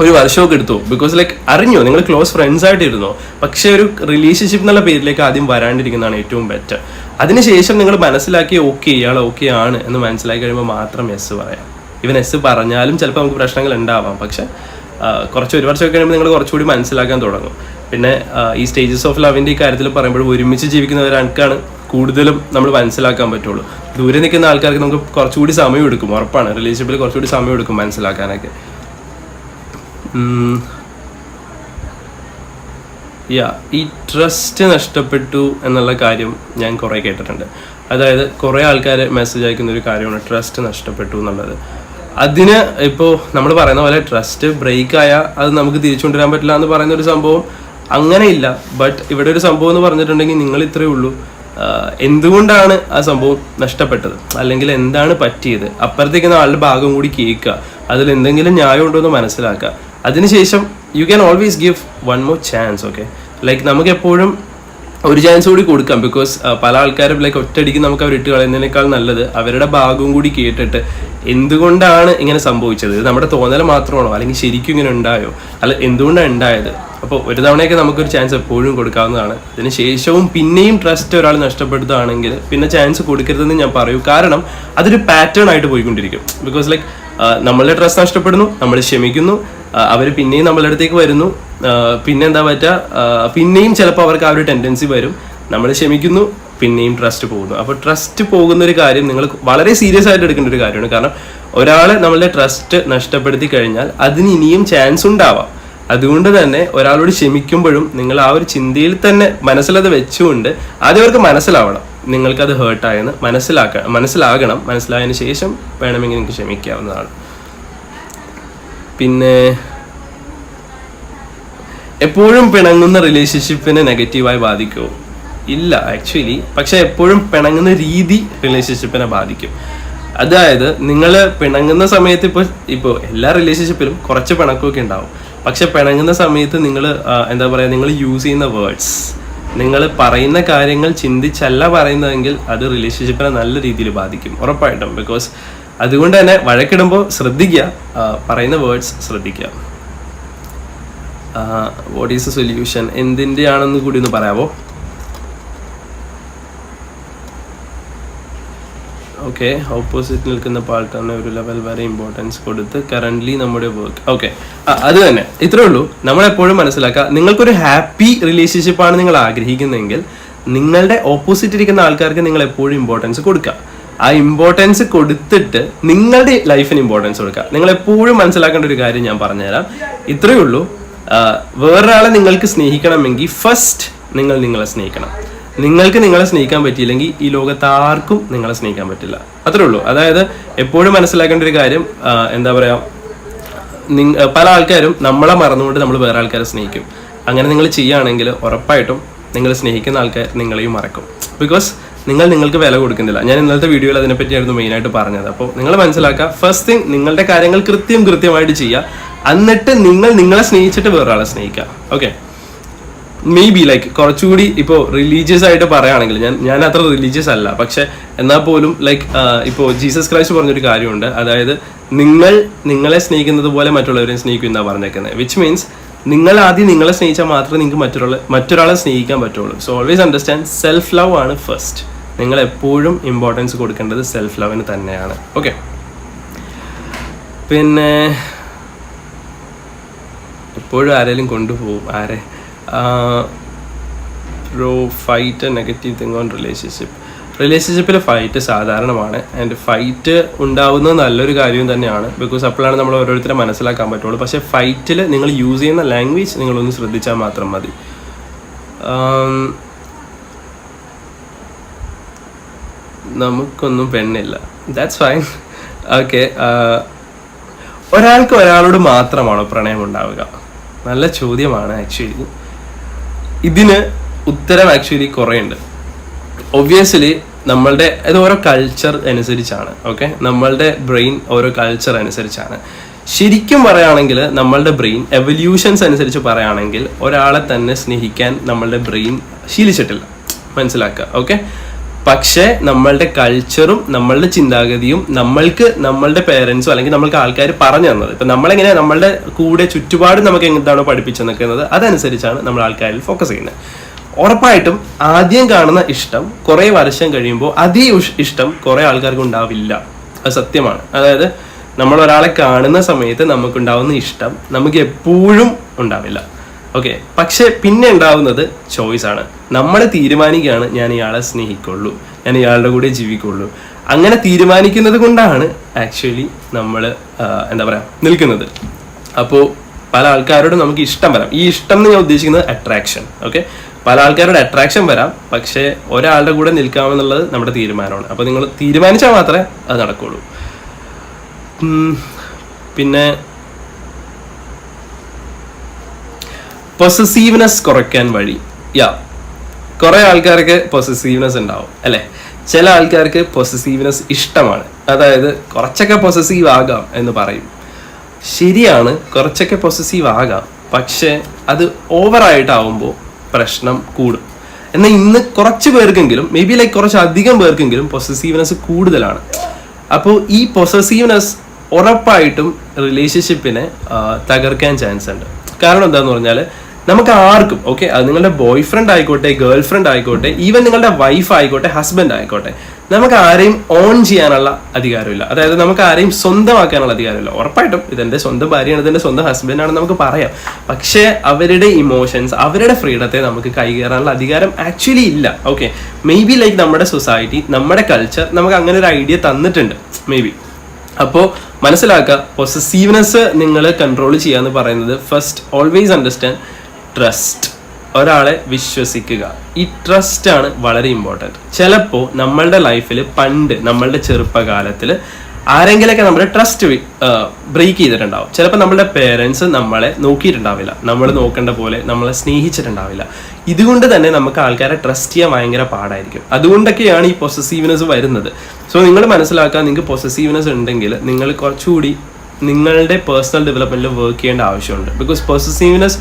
ഒരു വർഷമൊക്കെ എടുത്തു, ബിക്കോസ് ലൈക്ക് അറിഞ്ഞോ, നിങ്ങൾ ക്ലോസ് ഫ്രണ്ട്സ് ആയിട്ടിരുന്നോ, പക്ഷെ ഒരു റിലേഷൻഷിപ്പ് എന്നുള്ള പേരിലേക്ക് ആദ്യം വരാണ്ടിരിക്കുന്നതാണ് ഏറ്റവും ബെറ്റർ. അതിനുശേഷം നിങ്ങൾ മനസ്സിലാക്കി ഓക്കെ ഇയാൾ ഓക്കെ ആണ് എന്ന് മനസ്സിലാക്കി കഴിയുമ്പോൾ മാത്രം എസ് പറയാം. ഇവൻ എസ് പറഞ്ഞാലും ചിലപ്പോൾ നമുക്ക് പ്രശ്നങ്ങൾ ഉണ്ടാവാം, പക്ഷെ ഒരു വർഷമൊക്കെ കഴിയുമ്പോൾ നിങ്ങൾ കുറച്ചുകൂടി മനസ്സിലാക്കാൻ തുടങ്ങും. പിന്നെ ഈ സ്റ്റേജസ് ഓഫ് ലവിൻ്റെ ഈ കാര്യത്തിൽ പറയുമ്പോൾ ഒരുമിച്ച് ജീവിക്കുന്നവരാൾക്കാണ് കൂടുതലും നമ്മൾ മനസ്സിലാക്കാൻ പറ്റുള്ളൂ. ദൂരെ നിൽക്കുന്ന ആൾക്കാർക്ക് നമുക്ക് കുറച്ചുകൂടി സമയം എടുക്കും, ഉറപ്പാണ്. റിലേഷൻഷിപ്പിൽ കുറച്ചുകൂടി സമയം എടുക്കും മനസ്സിലാക്കാനൊക്കെ. ഈ ട്രസ്റ്റ് നഷ്ടപ്പെട്ടു എന്നുള്ള കാര്യം ഞാൻ കുറേ കേട്ടിട്ടുണ്ട്. അതായത് കുറേ ആൾക്കാർ മെസ്സേജ് അയക്കുന്ന ഒരു കാര്യമാണ് ട്രസ്റ്റ് നഷ്ടപ്പെട്ടു എന്നുള്ളത്. അതിന് ഇപ്പോൾ നമ്മൾ പറയുന്ന പോലെ ട്രസ്റ്റ് ബ്രേക്ക് ആയാൽ അത് നമുക്ക് തിരിച്ചു കൊണ്ടുവരാൻ പറ്റില്ല എന്ന് പറയുന്ന ഒരു സംഭവം അങ്ങനെയില്ല. ബട്ട് ഇവിടെ ഒരു സംഭവം എന്ന് പറഞ്ഞിട്ടുണ്ടെങ്കിൽ നിങ്ങൾ ഇത്രയേ ഉള്ളൂ, എന്തുകൊണ്ടാണ് ആ സംഭവം നഷ്ടപ്പെട്ടത്, അല്ലെങ്കിൽ എന്താണ് പറ്റിയത്, അപ്പുറത്തേക്കുന്ന ആളുടെ ഭാഗം കൂടി കേൾക്കുക, അതിൽ എന്തെങ്കിലും ന്യായം ഉണ്ടോ എന്ന് മനസ്സിലാക്കുക. അതിനുശേഷം you can always give one more chance. Okay, like നമുക്ക് എപ്പോഴും ഒരു ചാൻസ് കൂടി കൊടുക്കാം. ബിക്കോസ് പല ആൾക്കാരും ലൈക്ക് ഒറ്റയടിക്ക് നമുക്ക് അവർ ഇട്ട് കളയുന്നതിനേക്കാൾ നല്ലത് അവരുടെ ഭാഗവും കൂടി കേട്ടിട്ട് എന്തുകൊണ്ടാണ് ഇങ്ങനെ സംഭവിച്ചത്, ഇത് നമ്മുടെ തോന്നൽ മാത്രമാണോ, അല്ലെങ്കിൽ ശരിക്കും ഇങ്ങനെ ഉണ്ടായോ, അല്ല എന്തുകൊണ്ടാണ് ഉണ്ടായത്. അപ്പോൾ ഒരു തവണയൊക്കെ നമുക്കൊരു ചാൻസ് എപ്പോഴും കൊടുക്കാവുന്നതാണ്. അതിന് ശേഷവും പിന്നെയും ട്രസ്റ്റ് ഒരാൾ നഷ്ടപ്പെടുത്തുകയാണെങ്കിൽ പിന്നെ ചാൻസ് കൊടുക്കരുതെന്ന് ഞാൻ പറയൂ. കാരണം അതൊരു പാറ്റേൺ ആയിട്ട് പോയിക്കൊണ്ടിരിക്കും. ബിക്കോസ് ലൈക്ക് നമ്മളുടെ ട്രസ്റ്റ് നഷ്ടപ്പെടുന്നു, നമ്മൾ ക്ഷമിക്കുന്നു, അവർ പിന്നെയും നമ്മളുടെ അടുത്തേക്ക് വരുന്നു, പിന്നെ എന്താ പറ്റുക, പിന്നെയും ചിലപ്പോൾ അവർക്ക് ആ ഒരു ടെൻഡൻസി വരും, നമ്മൾ ക്ഷമിക്കുന്നു, പിന്നെയും ട്രസ്റ്റ് പോകുന്നു. അപ്പോൾ ട്രസ്റ്റ് പോകുന്ന ഒരു കാര്യം നിങ്ങൾ വളരെ സീരിയസ് ആയിട്ട് എടുക്കേണ്ട ഒരു കാര്യമാണ്. കാരണം ഒരാൾ നമ്മളുടെ ട്രസ്റ്റ് നഷ്ടപ്പെടുത്തി കഴിഞ്ഞാൽ അതിന് ഇനിയും ചാൻസ് ഉണ്ടാവാം. അതുകൊണ്ട് തന്നെ ഒരാളോട് ക്ഷമിക്കുമ്പോഴും നിങ്ങൾ ആ ഒരു ചിന്തയിൽ തന്നെ മനസ്സിലത് വെച്ചുകൊണ്ട് ആദ്യം അവർക്ക് മനസ്സിലാവണം നിങ്ങൾക്കത് ഹേർട്ടായെന്ന് മനസ്സിലാകണം. മനസ്സിലായതിനു ശേഷം വേണമെങ്കിൽ നിങ്ങൾക്ക് ക്ഷമിക്കാവുന്നതാണ്. പിന്നെ എപ്പോഴും പിണങ്ങുന്ന റിലേഷൻഷിപ്പിനെ നെഗറ്റീവായി ബാധിക്കുമോ? ഇല്ല ആക്ച്വലി. പക്ഷെ എപ്പോഴും പിണങ്ങുന്ന രീതി റിലേഷൻഷിപ്പിനെ ബാധിക്കും. അതായത് നിങ്ങൾ പിണങ്ങുന്ന സമയത്ത് ഇപ്പോൾ എല്ലാ റിലേഷൻഷിപ്പിലും കുറച്ച് പിണക്കമൊക്കെ ഉണ്ടാവും. പക്ഷെ പിണങ്ങുന്ന സമയത്ത് നിങ്ങൾ എന്താ പറയുക, നിങ്ങൾ യൂസ് ചെയ്യുന്ന വേർഡ്സ്, നിങ്ങൾ പറയുന്ന കാര്യങ്ങൾ ചിന്തിച്ചല്ല പറയുന്നതെങ്കിൽ അത് റിലേഷൻഷിപ്പിനെ നല്ല രീതിയിൽ ബാധിക്കും ഉറപ്പായിട്ടും. ബിക്കോസ് അതുകൊണ്ട് തന്നെ വഴക്കിടുമ്പോൾ ശ്രദ്ധിക്കുക, പറയുന്ന വേർഡ്സ് ശ്രദ്ധിക്കുക. വാട്ട് ഈസ് എ സൊല്യൂഷൻ, എന്തിൻ്റെ ആണെന്ന് കൂടി ഒന്ന് പറയാമോ? ഓക്കെ, ഓപ്പോസിറ്റ് നിൽക്കുന്ന പാർട്ട്ണറിന് ഒരു ലെവൽ വരെ ഇമ്പോർട്ടൻസ് കൊടുത്ത് കറൻ്റ്ലി നമ്മുടെ വർക്ക്. ഓക്കെ, അത് തന്നെ, ഇത്രേ ഉള്ളൂ. നമ്മളെപ്പോഴും മനസ്സിലാക്കുക, നിങ്ങൾക്കൊരു ഹാപ്പി റിലേഷൻഷിപ്പാണ് നിങ്ങൾ ആഗ്രഹിക്കുന്നതെങ്കിൽ നിങ്ങളുടെ ഓപ്പോസിറ്റ് ഇരിക്കുന്ന ആൾക്കാർക്ക് നിങ്ങൾ എപ്പോഴും ഇമ്പോർട്ടൻസ് കൊടുക്കുക. ആ ഇമ്പോർട്ടൻസ് കൊടുത്തിട്ട് നിങ്ങളുടെ ലൈഫിന് ഇമ്പോർട്ടൻസ് കൊടുക്കുക. നിങ്ങൾ എപ്പോഴും മനസ്സിലാക്കേണ്ട ഒരു കാര്യം ഞാൻ പറഞ്ഞുതരാം, ഇത്രയേ ഉള്ളൂ. വേറൊരാളെ നിങ്ങൾക്ക് സ്നേഹിക്കണമെങ്കിൽ ഫസ്റ്റ് നിങ്ങൾ നിങ്ങളെ സ്നേഹിക്കണം. നിങ്ങൾക്ക് നിങ്ങളെ സ്നേഹിക്കാൻ പറ്റിയില്ലെങ്കിൽ ഈ ലോകത്ത് ആർക്കും നിങ്ങളെ സ്നേഹിക്കാൻ പറ്റില്ല. അത്രേ ഉള്ളൂ. അതായത് എപ്പോഴും മനസ്സിലാക്കേണ്ട ഒരു കാര്യം, എന്താ പറയാ, പല ആൾക്കാരും നമ്മളെ മറന്നുകൊണ്ട് നമ്മൾ വേറെ ആൾക്കാരെ സ്നേഹിക്കും. അങ്ങനെ നിങ്ങൾ ചെയ്യുകയാണെങ്കിൽ ഉറപ്പായിട്ടും നിങ്ങൾ സ്നേഹിക്കുന്ന ആൾക്കാർ നിങ്ങളെയും മറക്കും. ബിക്കോസ് നിങ്ങൾ നിങ്ങൾക്ക് വില കൊടുക്കുന്നില്ല. ഞാൻ ഇന്നലത്തെ വീഡിയോയിൽ അതിനെപ്പറ്റിയായിരുന്നു മെയിനായിട്ട് പറഞ്ഞത്. അപ്പോൾ നിങ്ങൾ മനസ്സിലാക്കുക, ഫസ്റ്റ് തിങ് നിങ്ങളുടെ കാര്യങ്ങൾ കൃത്യമായിട്ട് ചെയ്യുക. എന്നിട്ട് നിങ്ങൾ നിങ്ങളെ സ്നേഹിച്ചിട്ട് വേറൊരാളെ സ്നേഹിക്കുക. ഓക്കെ, മേ ബി ലൈക്ക് കുറച്ചുകൂടി ഇപ്പോൾ റിലീജിയസ് ആയിട്ട് പറയുകയാണെങ്കിൽ, ഞാൻ അത്ര റിലീജിയസ് അല്ല, പക്ഷെ എന്നാൽ പോലും ലൈക്ക് ഇപ്പോൾ ജീസസ് ക്രൈസ്റ്റ് പറഞ്ഞൊരു കാര്യമുണ്ട്. അതായത് നിങ്ങളെ സ്നേഹിക്കുന്നത് പോലെ മറ്റുള്ളവരെയും സ്നേഹിക്കും എന്നാണ് പറഞ്ഞേക്കുന്നത്. വിച്ച് മീൻസ് നിങ്ങൾ ആദ്യം നിങ്ങളെ സ്നേഹിച്ചാൽ മാത്രമേ നിങ്ങൾക്ക് മറ്റൊരാളെ സ്നേഹിക്കാൻ പറ്റുള്ളൂ. So always understand, self love ആണ് ഫസ്റ്റ്. നിങ്ങൾ എപ്പോഴും ഇമ്പോർട്ടൻസ് കൊടുക്കേണ്ടത് സെൽഫ് ലവിന് തന്നെയാണ്. ഓക്കെ, പിന്നെ എപ്പോഴും ആരെങ്കിലും കൊണ്ടുപോകും. ഫൈറ്റ് നെഗറ്റീവ് തിങ് ഓൺ റിലേഷൻഷിപ്പിൽ ഫൈറ്റ് സാധാരണമാണ്. ആൻഡ് ഫൈറ്റ് ഉണ്ടാവുന്നത് നല്ലൊരു കാര്യം തന്നെയാണ്. ബിക്കോസ് അപ്പോഴാണ് നമ്മൾ ഓരോരുത്തരെ മനസ്സിലാക്കാൻ പറ്റുള്ളൂ. പക്ഷേ ഫൈറ്റിൽ നിങ്ങൾ യൂസ് ചെയ്യുന്ന ലാംഗ്വേജ് നിങ്ങളൊന്ന് ശ്രദ്ധിച്ചാൽ മാത്രം മതി. നമുക്കൊന്നും പെണ്ണില്ല, ദാറ്റ്സ് ഫൈൻ. ഓക്കെ, ഒരാൾക്ക് ഒരാളോട് മാത്രമാണോ പ്രണയം ഉണ്ടാവുക? നല്ല ചോദ്യമാണ് ആക്ച്വലി. ഇതിന് ഉത്തരം ആക്ച്വലി കുറേ ഉണ്ട്. ഒബ്വിയസ്ലി നമ്മളുടെ ഇത് ഓരോ കൾച്ചർ അനുസരിച്ചാണ്. ഓക്കെ, നമ്മളുടെ ബ്രെയിൻ ഓരോ കൾച്ചർ അനുസരിച്ചാണ്. ശരിക്കും പറയുകയാണെങ്കിൽ നമ്മളുടെ ബ്രെയിൻ എവല്യൂഷൻസ് അനുസരിച്ച് പറയുകയാണെങ്കിൽ ഒരാളെ തന്നെ സ്നേഹിക്കാൻ നമ്മളുടെ ബ്രെയിൻ ശീലിച്ചിട്ടില്ല, മനസ്സിലാക്കുക. ഓക്കെ, പക്ഷേ നമ്മളുടെ കൾച്ചറും നമ്മളുടെ ചിന്താഗതിയും നമ്മളുടെ പേരൻസും അല്ലെങ്കിൽ നമ്മൾക്ക് ആൾക്കാർ പറഞ്ഞു തന്നത്, ഇപ്പം നമ്മളെങ്ങനെ നമ്മളുടെ കൂടെ ചുറ്റുപാട് നമുക്ക് എന്താണോ പഠിപ്പിച്ചു നിൽക്കുന്നത് അതനുസരിച്ചാണ് നമ്മൾ ആൾക്കാരിൽ ഫോക്കസ് ചെയ്യുന്നത്. ഉറപ്പായിട്ടും ആദ്യം കാണുന്ന ഇഷ്ടം കുറേ വർഷം കഴിയുമ്പോൾ അതേ ഇഷ്ടം കുറേ ആൾക്കാർക്ക് ഉണ്ടാവില്ല. അത് സത്യമാണ്. അതായത് നമ്മൾ ഒരാളെ കാണുന്ന സമയത്ത് നമുക്കുണ്ടാവുന്ന ഇഷ്ടം നമുക്ക് എപ്പോഴും ഉണ്ടാവില്ല. ഓക്കെ, പക്ഷെ പിന്നെ ഉണ്ടാവുന്നത് ചോയ്സ് ആണ്. നമ്മൾ തീരുമാനിക്കുകയാണ്, ഞാൻ ഇയാളെ സ്നേഹിക്കുള്ളൂ, ഞാൻ ഇയാളുടെ കൂടെ ജീവിക്കുള്ളൂ. അങ്ങനെ തീരുമാനിക്കുന്നത് കൊണ്ടാണ് ആക്ച്വലി നമ്മൾ എന്താ പറയുക നിൽക്കുന്നത്. അപ്പോൾ പല ആൾക്കാരോടും നമുക്ക് ഇഷ്ടം വരാം. ഈ ഇഷ്ടം എന്ന് ഞാൻ ഉദ്ദേശിക്കുന്നത് അട്രാക്ഷൻ. ഓക്കെ, പല ആൾക്കാരുടെ അട്രാക്ഷൻ വരാം, പക്ഷേ ഒരാളുടെ കൂടെ നിൽക്കാമെന്നുള്ളത് നമ്മുടെ തീരുമാനമാണ്. അപ്പോൾ നിങ്ങൾ തീരുമാനിച്ചാൽ മാത്രമേ അത് നടക്കുള്ളൂ. പിന്നെ പൊസസീവ്നെസ് കുറയ്ക്കാൻ വഴി. കുറെ ആൾക്കാർക്ക് പൊസസീവ്നെസ് ഉണ്ടാവും അല്ലെ. ചില ആൾക്കാർക്ക് പൊസസീവ്നെസ് ഇഷ്ടമാണ്. അതായത് കുറച്ചൊക്കെ പൊസസീവ് ആകാം എന്ന് പറയും. ശരിയാണ്, കുറച്ചൊക്കെ പൊസസീവ് ആകാം, പക്ഷെ അത് ഓവറായിട്ടാവുമ്പോൾ പ്രശ്നം കൂടും. എന്നാൽ ഇന്ന് കുറച്ച് പേർക്കെങ്കിലും, മേ ബി ലൈക്ക് കുറച്ചധികം പേർക്കെങ്കിലും പൊസസീവ്നെസ് കൂടുതലാണ്. അപ്പോൾ ഈ പൊസസീവ്നെസ് ഉറപ്പായിട്ടും റിലേഷൻഷിപ്പിനെ തകർക്കാൻ ചാൻസ് ഉണ്ട്. കാരണം എന്താന്ന് പറഞ്ഞാൽ നമുക്ക് ആർക്കും, ഓക്കെ, അത് നിങ്ങളുടെ ബോയ് ഫ്രണ്ട് ആയിക്കോട്ടെ, ഗേൾ ഫ്രണ്ട് ആയിക്കോട്ടെ, ഈവൻ നിങ്ങളുടെ വൈഫ് ആയിക്കോട്ടെ, ഹസ്ബൻഡ് ആയിക്കോട്ടെ, നമുക്ക് ആരെയും ഓൺ ചെയ്യാനുള്ള അധികാരമില്ല. അതായത് നമുക്ക് ആരെയും സ്വന്തമാക്കാനുള്ള അധികാരമില്ല. ഉറപ്പായിട്ടും ഇതെന്റെ സ്വന്തം ഭാര്യയാണ്, ഇതെന്റെ സ്വന്തം ഹസ്ബൻഡാണെന്ന് നമുക്ക് പറയാം. പക്ഷേ അവരുടെ ഇമോഷൻസ്, അവരുടെ ഫ്രീഡത്തെ നമുക്ക് കൈകയറാനുള്ള അധികാരം ആക്ച്വലി ഇല്ല. ഓക്കെ, മേ ബി ലൈക്ക് നമ്മുടെ സൊസൈറ്റി, നമ്മുടെ കൾച്ചർ നമുക്ക് അങ്ങനെ ഒരു ഐഡിയ തന്നിട്ടുണ്ട് മേ ബി. അപ്പോൾ മനസ്സിലാക്കുക, പൊസസീവ്നെസ് നിങ്ങൾ കൺട്രോൾ ചെയ്യാന്ന് പറയുന്നത് ഫസ്റ്റ് ഓൾവേസ് അണ്ടർസ്റ്റാൻഡ് ട്രസ്റ്റ്. ഒരാളെ വിശ്വസിക്കുക. ഈ ട്രസ്റ്റ് ആണ് വളരെ ഇമ്പോർട്ടൻറ്റ്. ചിലപ്പോൾ നമ്മളുടെ ലൈഫിൽ പണ്ട് നമ്മളുടെ ചെറുപ്പകാലത്തിൽ ആരെങ്കിലൊക്കെ നമ്മുടെ ട്രസ്റ്റ് ബ്രേക്ക് ചെയ്തിട്ടുണ്ടാവും. ചിലപ്പോൾ നമ്മളുടെ പേരൻസ് നമ്മളെ നോക്കിയിട്ടുണ്ടാവില്ല, നമ്മൾ നോക്കേണ്ട പോലെ നമ്മളെ സ്നേഹിച്ചിട്ടുണ്ടാവില്ല. ഇതുകൊണ്ട് തന്നെ നമുക്ക് ആൾക്കാരെ ട്രസ്റ്റ് ചെയ്യാൻ ഭയങ്കര പാടായിരിക്കും. അതുകൊണ്ടൊക്കെയാണ് ഈ പൊസസീവ്നെസ് വരുന്നത്. സോ നിങ്ങൾ മനസ്സിലാക്കുക, നിങ്ങൾക്ക് പൊസസീവ്നെസ് ഉണ്ടെങ്കിൽ നിങ്ങൾ കുറച്ചുകൂടി നിങ്ങളുടെ പേഴ്സണൽ ഡെവലപ്മെന്റിൽ വർക്ക് ചെയ്യേണ്ട ആവശ്യമുണ്ട്. ബിക്കോസ് പൊസസീവ്നെസ്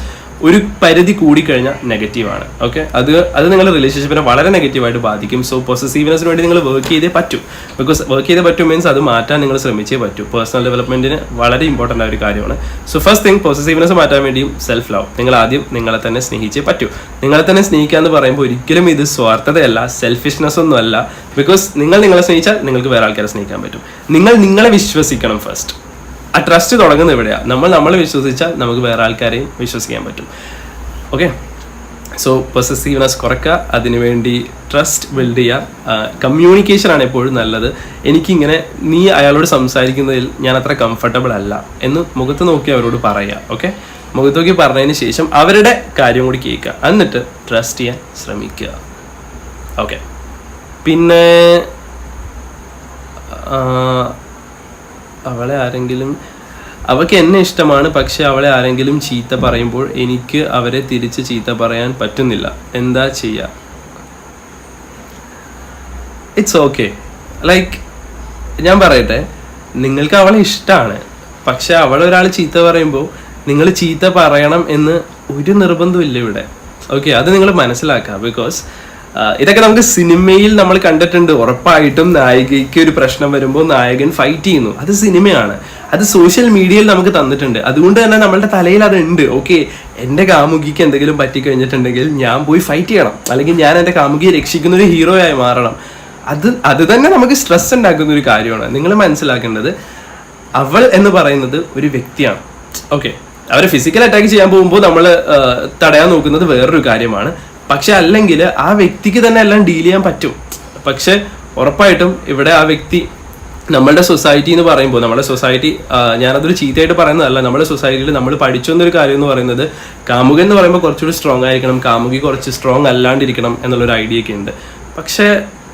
ഒരു പരിധി കൂടിക്കഴിഞ്ഞാൽ നെഗറ്റീവാണ്. ഓക്കെ, അത് നിങ്ങളുടെ റിലേഷൻഷിപ്പിനെ വളരെ നെഗറ്റീവായിട്ട് ബാധിക്കും. സോ പൊസസീവ്നെസ്സിന് വേണ്ടി നിങ്ങൾ വർക്ക് ചെയ്തേ പറ്റൂ. ബിക്കോസ് വർക്ക് ചെയ്തേ പറ്റും മീൻസ് അത് മാറ്റാൻ നിങ്ങൾ ശ്രമിച്ചേ പറ്റൂ. പേഴ്സണൽ ഡെവലപ്മെന്റിന് വളരെ ഇമ്പോർട്ടൻ്റ് ആയ ഒരു കാര്യമാണ്. സോ ഫസ്റ്റ് തിങ്, പൊസസീവ്നെസ് മാറ്റാൻ വേണ്ടിയും സെൽഫ് ലവ്. നിങ്ങൾ ആദ്യം നിങ്ങളെ തന്നെ സ്നേഹിച്ചേ പറ്റൂ. നിങ്ങളെ തന്നെ സ്നേഹിക്കുക എന്ന് പറയുമ്പോൾ ഒരിക്കലും ഇത് സ്വാർത്ഥതയല്ല, സെൽഫിഷ്നെസ് ഒന്നും അല്ല. ബിക്കോസ് നിങ്ങൾ നിങ്ങളെ സ്നേഹിച്ചാൽ നിങ്ങൾക്ക് വേറെ ആൾക്കാരെ സ്നേഹിക്കാൻ പറ്റും. നിങ്ങൾ നിങ്ങളെ വിശ്വസിക്കണം ഫസ്റ്റ്. ആ ട്രസ്റ്റ് തുടങ്ങുന്നത് എവിടെയാണ്? നമ്മളെ വിശ്വസിച്ചാൽ നമുക്ക് വേറെ ആൾക്കാരെയും വിശ്വസിക്കാൻ പറ്റും. ഓക്കെ, സോ പൊസസീവ്നെസ് കുറയ്ക്കുക, അതിനുവേണ്ടി ട്രസ്റ്റ് ബിൽഡ് ചെയ്യുക. കമ്മ്യൂണിക്കേഷനാണ് എപ്പോഴും നല്ലത്. എനിക്കിങ്ങനെ നീ അയാളോട് സംസാരിക്കുന്നതിൽ ഞാൻ അത്ര കംഫർട്ടബിൾ അല്ല എന്ന് മുഖത്ത് നോക്കി അവരോട് പറയുക. ഓക്കെ, മുഖത്ത് നോക്കി പറഞ്ഞതിന് ശേഷം അവരുടെ കാര്യം കൂടി കേൾക്കുക, എന്നിട്ട് ട്രസ്റ്റ് ചെയ്യാൻ ശ്രമിക്കുക. ഓക്കെ. പിന്നെ അവൾക്ക് എന്നെ ഇഷ്ടമാണ്, പക്ഷെ അവളെ ആരെങ്കിലും ചീത്ത പറയുമ്പോൾ എനിക്ക് അവരെ തിരിച്ച് ചീത്ത പറയാൻ പറ്റുന്നില്ല, എന്താ ചെയ്യുക? It's okay. ലൈക്ക് ഞാൻ പറയട്ടെ, നിങ്ങൾക്ക് അവളെ ഇഷ്ടമാണ്, പക്ഷെ അവളൊരാൾ ചീത്ത പറയുമ്പോൾ നിങ്ങൾ ചീത്ത പറയണം എന്ന് ഒരു നിർബന്ധമില്ല ഇവിടെ. ഓക്കെ, അത് നിങ്ങൾ മനസ്സിലാക്കുക. ബിക്കോസ് ഇതൊക്കെ നമുക്ക് സിനിമയിൽ നമ്മൾ കണ്ടിട്ടുണ്ട്. ഉറപ്പായിട്ടും നായികയ്ക്ക് ഒരു പ്രശ്നം വരുമ്പോൾ നായകൻ ഫൈറ്റ് ചെയ്യുന്നു, അത് സിനിമയാണ്. അത് സോഷ്യൽ മീഡിയയിൽ നമുക്ക് തന്നിട്ടുണ്ട്. അതുകൊണ്ട് തന്നെ നമ്മളുടെ തലയിൽ അതുണ്ട്. ഓക്കെ, എൻ്റെ കാമുകിക്ക് എന്തെങ്കിലും പറ്റിക്കഴിഞ്ഞിട്ടുണ്ടെങ്കിൽ ഞാൻ പോയി ഫൈറ്റ് ചെയ്യണം, അല്ലെങ്കിൽ ഞാൻ എൻ്റെ കാമുകിയെ രക്ഷിക്കുന്ന ഒരു ഹീറോ ആയി മാറണം. അത് തന്നെ നമുക്ക് സ്ട്രെസ് ഉണ്ടാക്കുന്ന ഒരു കാര്യമാണ്. നിങ്ങൾ മനസ്സിലാക്കേണ്ടത്, അവൾ എന്ന് പറയുന്നത് ഒരു വ്യക്തിയാണ്. ഓക്കെ, അവരെ ഫിസിക്കൽ അറ്റാക്ക് ചെയ്യാൻ പോകുമ്പോൾ നമ്മൾ തടയാൻ നോക്കുന്നത് വേറൊരു കാര്യമാണ്. പക്ഷെ അല്ലെങ്കിൽ ആ വ്യക്തിക്ക് തന്നെ എല്ലാം ഡീൽ ചെയ്യാൻ പറ്റും. പക്ഷെ ഉറപ്പായിട്ടും ഇവിടെ ആ വ്യക്തി നമ്മളുടെ സൊസൈറ്റി എന്ന് പറയുമ്പോൾ, നമ്മുടെ സൊസൈറ്റി, ഞാനതൊരു ചീത്തയായിട്ട് പറയുന്നതല്ല, നമ്മുടെ സൊസൈറ്റിയിൽ നമ്മൾ പഠിച്ചൊന്നൊരു കാര്യം എന്ന് പറയുന്നത്, കാമുകൻ എന്ന് പറയുമ്പോൾ കുറച്ചുകൂടി സ്ട്രോങ് ആയിരിക്കണം, കാമുകി കുറച്ച് സ്ട്രോങ് അല്ലാണ്ടിരിക്കണം എന്നുള്ളൊരു ഐഡിയ ഒക്കെ ഉണ്ട്. പക്ഷെ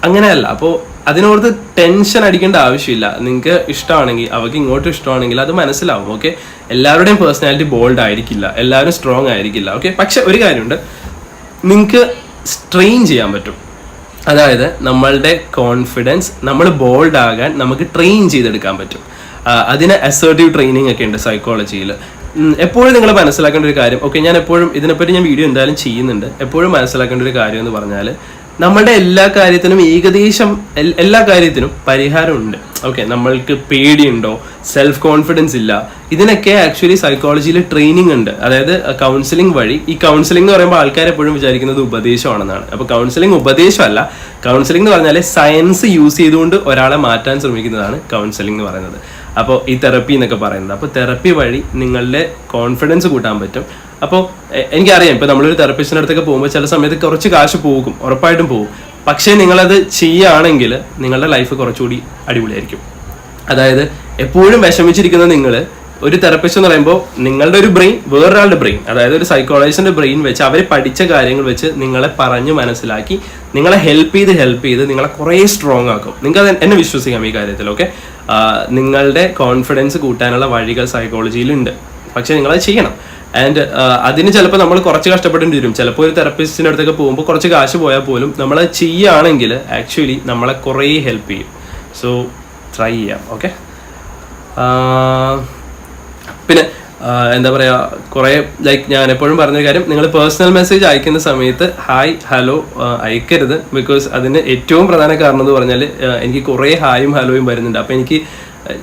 അങ്ങനെയല്ല. അപ്പോൾ അതിനോർത്ത് ടെൻഷൻ അടിക്കേണ്ട ആവശ്യമില്ല. നിങ്ങൾക്ക് ഇഷ്ടമാണെങ്കിൽ, അവർക്ക് ഇങ്ങോട്ടും ഇഷ്ടമാണെങ്കിൽ അത് മനസ്സിലാവും. ഓക്കെ, എല്ലാവരുടെയും പേഴ്സണാലിറ്റി ബോൾഡ് ആയിരിക്കില്ല, എല്ലാവരും സ്ട്രോങ് ആയിരിക്കില്ല. ഓക്കെ, പക്ഷെ ഒരു കാര്യമുണ്ട്, നിങ്ങൾക്ക് ട്രെയിൻ ചെയ്യാൻ പറ്റും. അതായത് നമ്മളുടെ കോൺഫിഡൻസ്, നമ്മൾ ബോൾഡ് ആകാൻ നമുക്ക് ട്രെയിൻ ചെയ്തെടുക്കാൻ പറ്റും. അതിന് അസേർട്ടീവ് ട്രെയിനിങ് ഒക്കെ ഉണ്ട് സൈക്കോളജിയിൽ. എപ്പോഴും നിങ്ങൾ മനസ്സിലാക്കേണ്ട ഒരു കാര്യം, ഓക്കെ, ഞാൻ എപ്പോഴും ഇതിനെപ്പറ്റി ഞാൻ വീഡിയോ എന്തായാലും ചെയ്യുന്നുണ്ട്, എപ്പോഴും മനസ്സിലാക്കേണ്ട ഒരു കാര്യം എന്ന് പറഞ്ഞാൽ, നമ്മളുടെ എല്ലാ കാര്യത്തിനും ഏകദേശം എല്ലാ കാര്യത്തിനും പരിഹാരമുണ്ട്. ഓക്കെ, നമ്മൾക്ക് പേടിയുണ്ടോ, സെൽഫ് കോൺഫിഡൻസ് ഇല്ല, ഇതിനൊക്കെ ആക്ച്വലി സൈക്കോളജിയിൽ ട്രെയിനിങ് ഉണ്ട്. അതായത് കൗൺസിലിംഗ് വഴി. ഈ കൗൺസിലിംഗ് എന്ന് പറയുമ്പോൾ ആൾക്കാർ എപ്പോഴും വിചാരിക്കുന്നത് ഉപദേശമാണെന്നാണ്. അപ്പോൾ കൗൺസിലിംഗ് ഉപദേശമല്ല. കൗൺസിലിംഗ് എന്ന് പറഞ്ഞാൽ സയൻസ് യൂസ് ചെയ്തുകൊണ്ട് ഒരാളെ മാറ്റാൻ ശ്രമിക്കുന്നതാണ് കൗൺസിലിംഗ് എന്ന് പറയുന്നത്. അപ്പോൾ ഈ തെറപ്പി എന്നൊക്കെ പറയുന്നത്. അപ്പോൾ തെറപ്പി വഴി നിങ്ങളുടെ കോൺഫിഡൻസ് കൂട്ടാൻ പറ്റും. അപ്പോൾ എനിക്കറിയാം, ഇപ്പോൾ നമ്മളൊരു തെറപ്പിസ്റ്റിൻ്റെ അടുത്തൊക്കെ പോകുമ്പോൾ ചില സമയത്ത് കുറച്ച് കാശ് പോകും, ഉറപ്പായിട്ടും പോകും. പക്ഷേ നിങ്ങളത് ചെയ്യുകയാണെങ്കിൽ നിങ്ങളുടെ ലൈഫ് കുറച്ചുകൂടി അടിപൊളിയായിരിക്കും. അതായത് എപ്പോഴും വിഷമിച്ചിരിക്കുന്ന നിങ്ങൾ, ഒരു തെറപ്പിസ്റ്റ് എന്ന് പറയുമ്പോൾ നിങ്ങളുടെ ഒരു ബ്രെയിൻ വേറൊരാളുടെ ബ്രെയിൻ, അതായത് ഒരു സൈക്കോളജിസ്റ്റിന്റെ ബ്രെയിൻ വെച്ച് അവർ പഠിച്ച കാര്യങ്ങൾ വെച്ച് നിങ്ങളെ പറഞ്ഞ് മനസ്സിലാക്കി നിങ്ങളെ ഹെൽപ്പ് ചെയ്ത് നിങ്ങളെ കുറേ സ്ട്രോങ് ആക്കും. നിങ്ങൾക്ക് എന്നെ വിശ്വസിക്കാം ഈ കാര്യത്തിൽ. ഓക്കെ, നിങ്ങളുടെ കോൺഫിഡൻസ് കൂട്ടാനുള്ള വഴികൾ സൈക്കോളജിയിലുണ്ട്, പക്ഷെ നിങ്ങളത് ചെയ്യണം. ആൻഡ് അതിന് ചിലപ്പോൾ നമ്മൾ കുറച്ച് കഷ്ടപ്പെടേണ്ടി വരും. ചിലപ്പോൾ ഒരു തെറപ്പിസ്റ്റിൻ്റെ അടുത്തൊക്കെ പോകുമ്പോൾ കുറച്ച് കാശ് പോയാൽ പോലും നമ്മളത് ചെയ്യുകയാണെങ്കിൽ ആക്ച്വലി നമ്മളെ കുറേ ഹെൽപ്പ് ചെയ്യും. സോ ട്രൈ ചെയ്യാം. ഓക്കെ, പിന്നെ എന്താ പറയുക, കുറേ ലൈക്ക് ഞാൻ എപ്പോഴും പറഞ്ഞൊരു കാര്യം, നിങ്ങൾ പേഴ്സണൽ മെസ്സേജ് അയക്കുന്ന സമയത്ത് ഹായ് ഹലോ അയക്കരുത്. ബിക്കോസ് അതിന് ഏറ്റവും പ്രധാന കാരണം എന്ന് പറഞ്ഞാൽ എനിക്ക് കുറേ ഹായും ഹലോയും വരുന്നുണ്ട്. അപ്പോൾ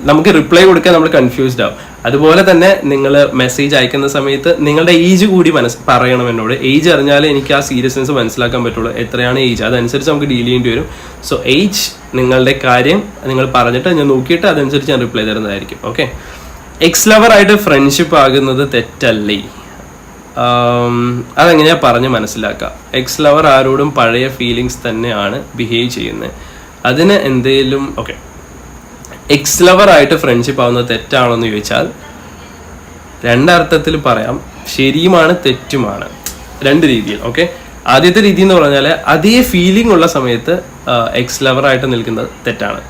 നമുക്ക് റിപ്ലൈ കൊടുക്കാൻ നമ്മൾ കൺഫ്യൂസ്ഡ് ആവും. അതുപോലെ തന്നെ നിങ്ങൾ മെസ്സേജ് അയക്കുന്ന സമയത്ത് നിങ്ങളുടെ ഏജ് കൂടി പറയണം എന്നോട്. ഏജ് അറിഞ്ഞാലേ എനിക്ക് ആ സീരിയസ്നെസ് മനസ്സിലാക്കാൻ പറ്റുള്ളൂ. എത്രയാണ് ഏജ്, അതനുസരിച്ച് നമുക്ക് ഡീൽ ചെയ്യേണ്ടി വരും. സോ ഏജ്, നിങ്ങളുടെ കാര്യം നിങ്ങൾ പറഞ്ഞിട്ട് ഞാൻ നോക്കിയിട്ട് അതനുസരിച്ച് ഞാൻ റിപ്ലൈ തരുന്നതായിരിക്കും. ഓക്കെ, എക്സ് ലവർ ആയിട്ട് ഫ്രണ്ട്ഷിപ്പ് ആകുന്നത് തെറ്റല്ലേ? അതെങ്ങനെയാ പറഞ്ഞ് മനസ്സിലാക്കുക? എക്സ് ലവർ ആരോടും പഴയ ഫീലിങ്സ് തന്നെയാണ് ബിഹേവ് ചെയ്യുന്നത്. അതിന് എന്തേലും ഓക്കെ, എക്സ് ലവർ ആയിട്ട് ഫ്രണ്ട്ഷിപ്പ് ആവുന്നത് തെറ്റാണോ എന്ന് ചോദിച്ചാൽ രണ്ടർത്ഥത്തിൽ പറയാം. ശരിയുമാണ് തെറ്റുമാണ്, രണ്ട് രീതിയിൽ. ഓക്കെ, ആദ്യത്തെ രീതി എന്ന് പറഞ്ഞാൽ അതേ ഫീലിംഗ് ഉള്ള സമയത്ത് എക്സ് ലവർ ആയിട്ട് നിൽക്കുന്നത് തെറ്റാണ്.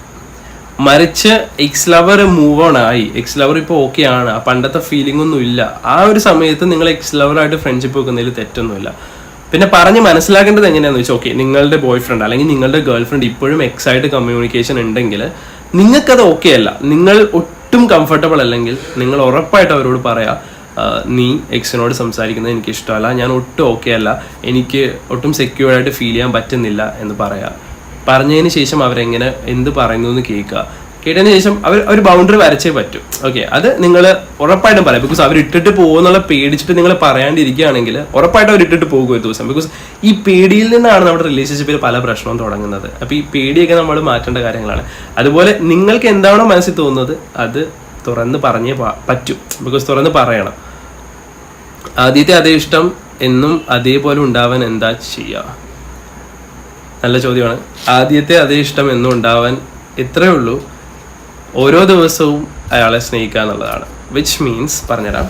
മറിച്ച് എക്സ് ലവർ മൂവ് ഓൺ ആയി, എക്സ് ലവർ ഇപ്പോൾ ഓക്കെ ആണ്, ആ പണ്ടത്തെ ഫീലിംഗ് ഒന്നും ഇല്ല, ആ ഒരു സമയത്ത് നിങ്ങൾ എക്സ് ലവറായിട്ട് ഫ്രണ്ട്ഷിപ്പ് വെക്കുന്നതിൽ തെറ്റൊന്നുമില്ല. പിന്നെ പറഞ്ഞ് മനസ്സിലാക്കേണ്ടത് എങ്ങനെയാണെന്ന് വെച്ചാൽ, ഓക്കെ, നിങ്ങളുടെ ബോയ് ഫ്രണ്ട് അല്ലെങ്കിൽ നിങ്ങളുടെ ഗേൾ ഫ്രണ്ട് ഇപ്പോഴും എക്സ് ആയിട്ട് കമ്മ്യൂണിക്കേഷൻ ഉണ്ടെങ്കിൽ നിങ്ങൾക്കത് ഓക്കെ അല്ല, നിങ്ങൾ ഒട്ടും കംഫർട്ടബിൾ അല്ലെങ്കിൽ നിങ്ങൾ ഉറപ്പായിട്ട് അവരോട് പറയാം, നീ എക്സിനോട് സംസാരിക്കുന്നത് എനിക്ക് ഇഷ്ടമല്ല, ഞാൻ ഒട്ടും ഓക്കെ അല്ല, എനിക്ക് ഒട്ടും സെക്യൂർഡായിട്ട് ഫീൽ ചെയ്യാൻ പറ്റുന്നില്ല എന്ന് പറയാം. പറഞ്ഞതിന് ശേഷം അവരെങ്ങനെ എന്ത് പറയുന്നു എന്ന് കേട്ടതിന് ശേഷം അവർ ബൗണ്ടറി വരച്ചേ പറ്റും. ഓക്കെ, അത് നിങ്ങൾ ഉറപ്പായിട്ടും പറയാം. ബിക്കോസ് അവർ ഇട്ടിട്ട് പോകുന്നുള്ള പേടിച്ചിട്ട് നിങ്ങൾ പറയാണ്ടിരിക്കുകയാണെങ്കിൽ ഉറപ്പായിട്ടും അവർ ഇട്ടിട്ട് പോകും ഒരു ദിവസം. ബിക്കോസ് ഈ പേടിയിൽ നിന്നാണ് നമ്മുടെ റിലേഷൻഷിപ്പിൽ പല പ്രശ്നവും തുടങ്ങുന്നത്. അപ്പോൾ ഈ പേടിയൊക്കെ നമ്മൾ മാറ്റേണ്ട കാര്യങ്ങളാണ്. അതുപോലെ നിങ്ങൾക്ക് എന്താണോ മനസ്സിൽ തോന്നുന്നത് അത് തുറന്ന് പറഞ്ഞേ പറ്റും. ബിക്കോസ് തുറന്ന് പറയണം. ആദ്യത്തെ അതേ ഇഷ്ടം എന്നും അതേപോലെ ഉണ്ടാവാൻ എന്താ ചെയ്യുക? നല്ല ചോദ്യമാണ്. ആദ്യത്തെ അതേ ഇഷ്ടം എന്നും ഉണ്ടാവാൻ ഇത്രയേ ഉള്ളൂ, ഓരോ ദിവസവും അയാളെ സ്നേഹിക്കുക എന്നുള്ളതാണ്. വിച്ച് മീൻസ് പറഞ്ഞുതരാം,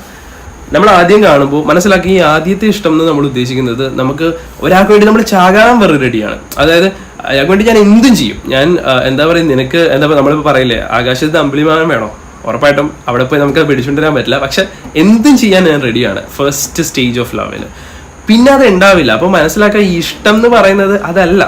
നമ്മൾ ആദ്യം കാണുമ്പോൾ മനസ്സിലാക്കി ഈ ആദ്യത്തെ ഇഷ്ടം എന്ന് നമ്മൾ ഉദ്ദേശിക്കുന്നത് നമുക്ക് ഒരാൾക്ക് വേണ്ടി നമ്മൾ ചാകാൻ വരെ റെഡിയാണ്. അതായത് അയാൾക്ക് വേണ്ടി ഞാൻ എന്തും ചെയ്യും. ഞാൻ എന്താ പറയുക, നിനക്ക് എന്താ നമ്മളിപ്പോൾ പറയില്ലേ ആകാശത്ത് അമ്പിളിമാനം വേണോ, ഉറപ്പായിട്ടും അവിടെ പോയി നമുക്ക് പിടിച്ചുകൊണ്ടുവരാൻ പറ്റില്ല. പക്ഷെ എന്തും ചെയ്യാൻ ഞാൻ റെഡിയാണ് ഫസ്റ്റ് സ്റ്റേജ് ഓഫ് ലവിൽ. പിന്നെ അത് ഉണ്ടാവില്ല. അപ്പോൾ മനസ്സിലാക്കുക ഈ ഇഷ്ടം എന്ന് പറയുന്നത് അതല്ല.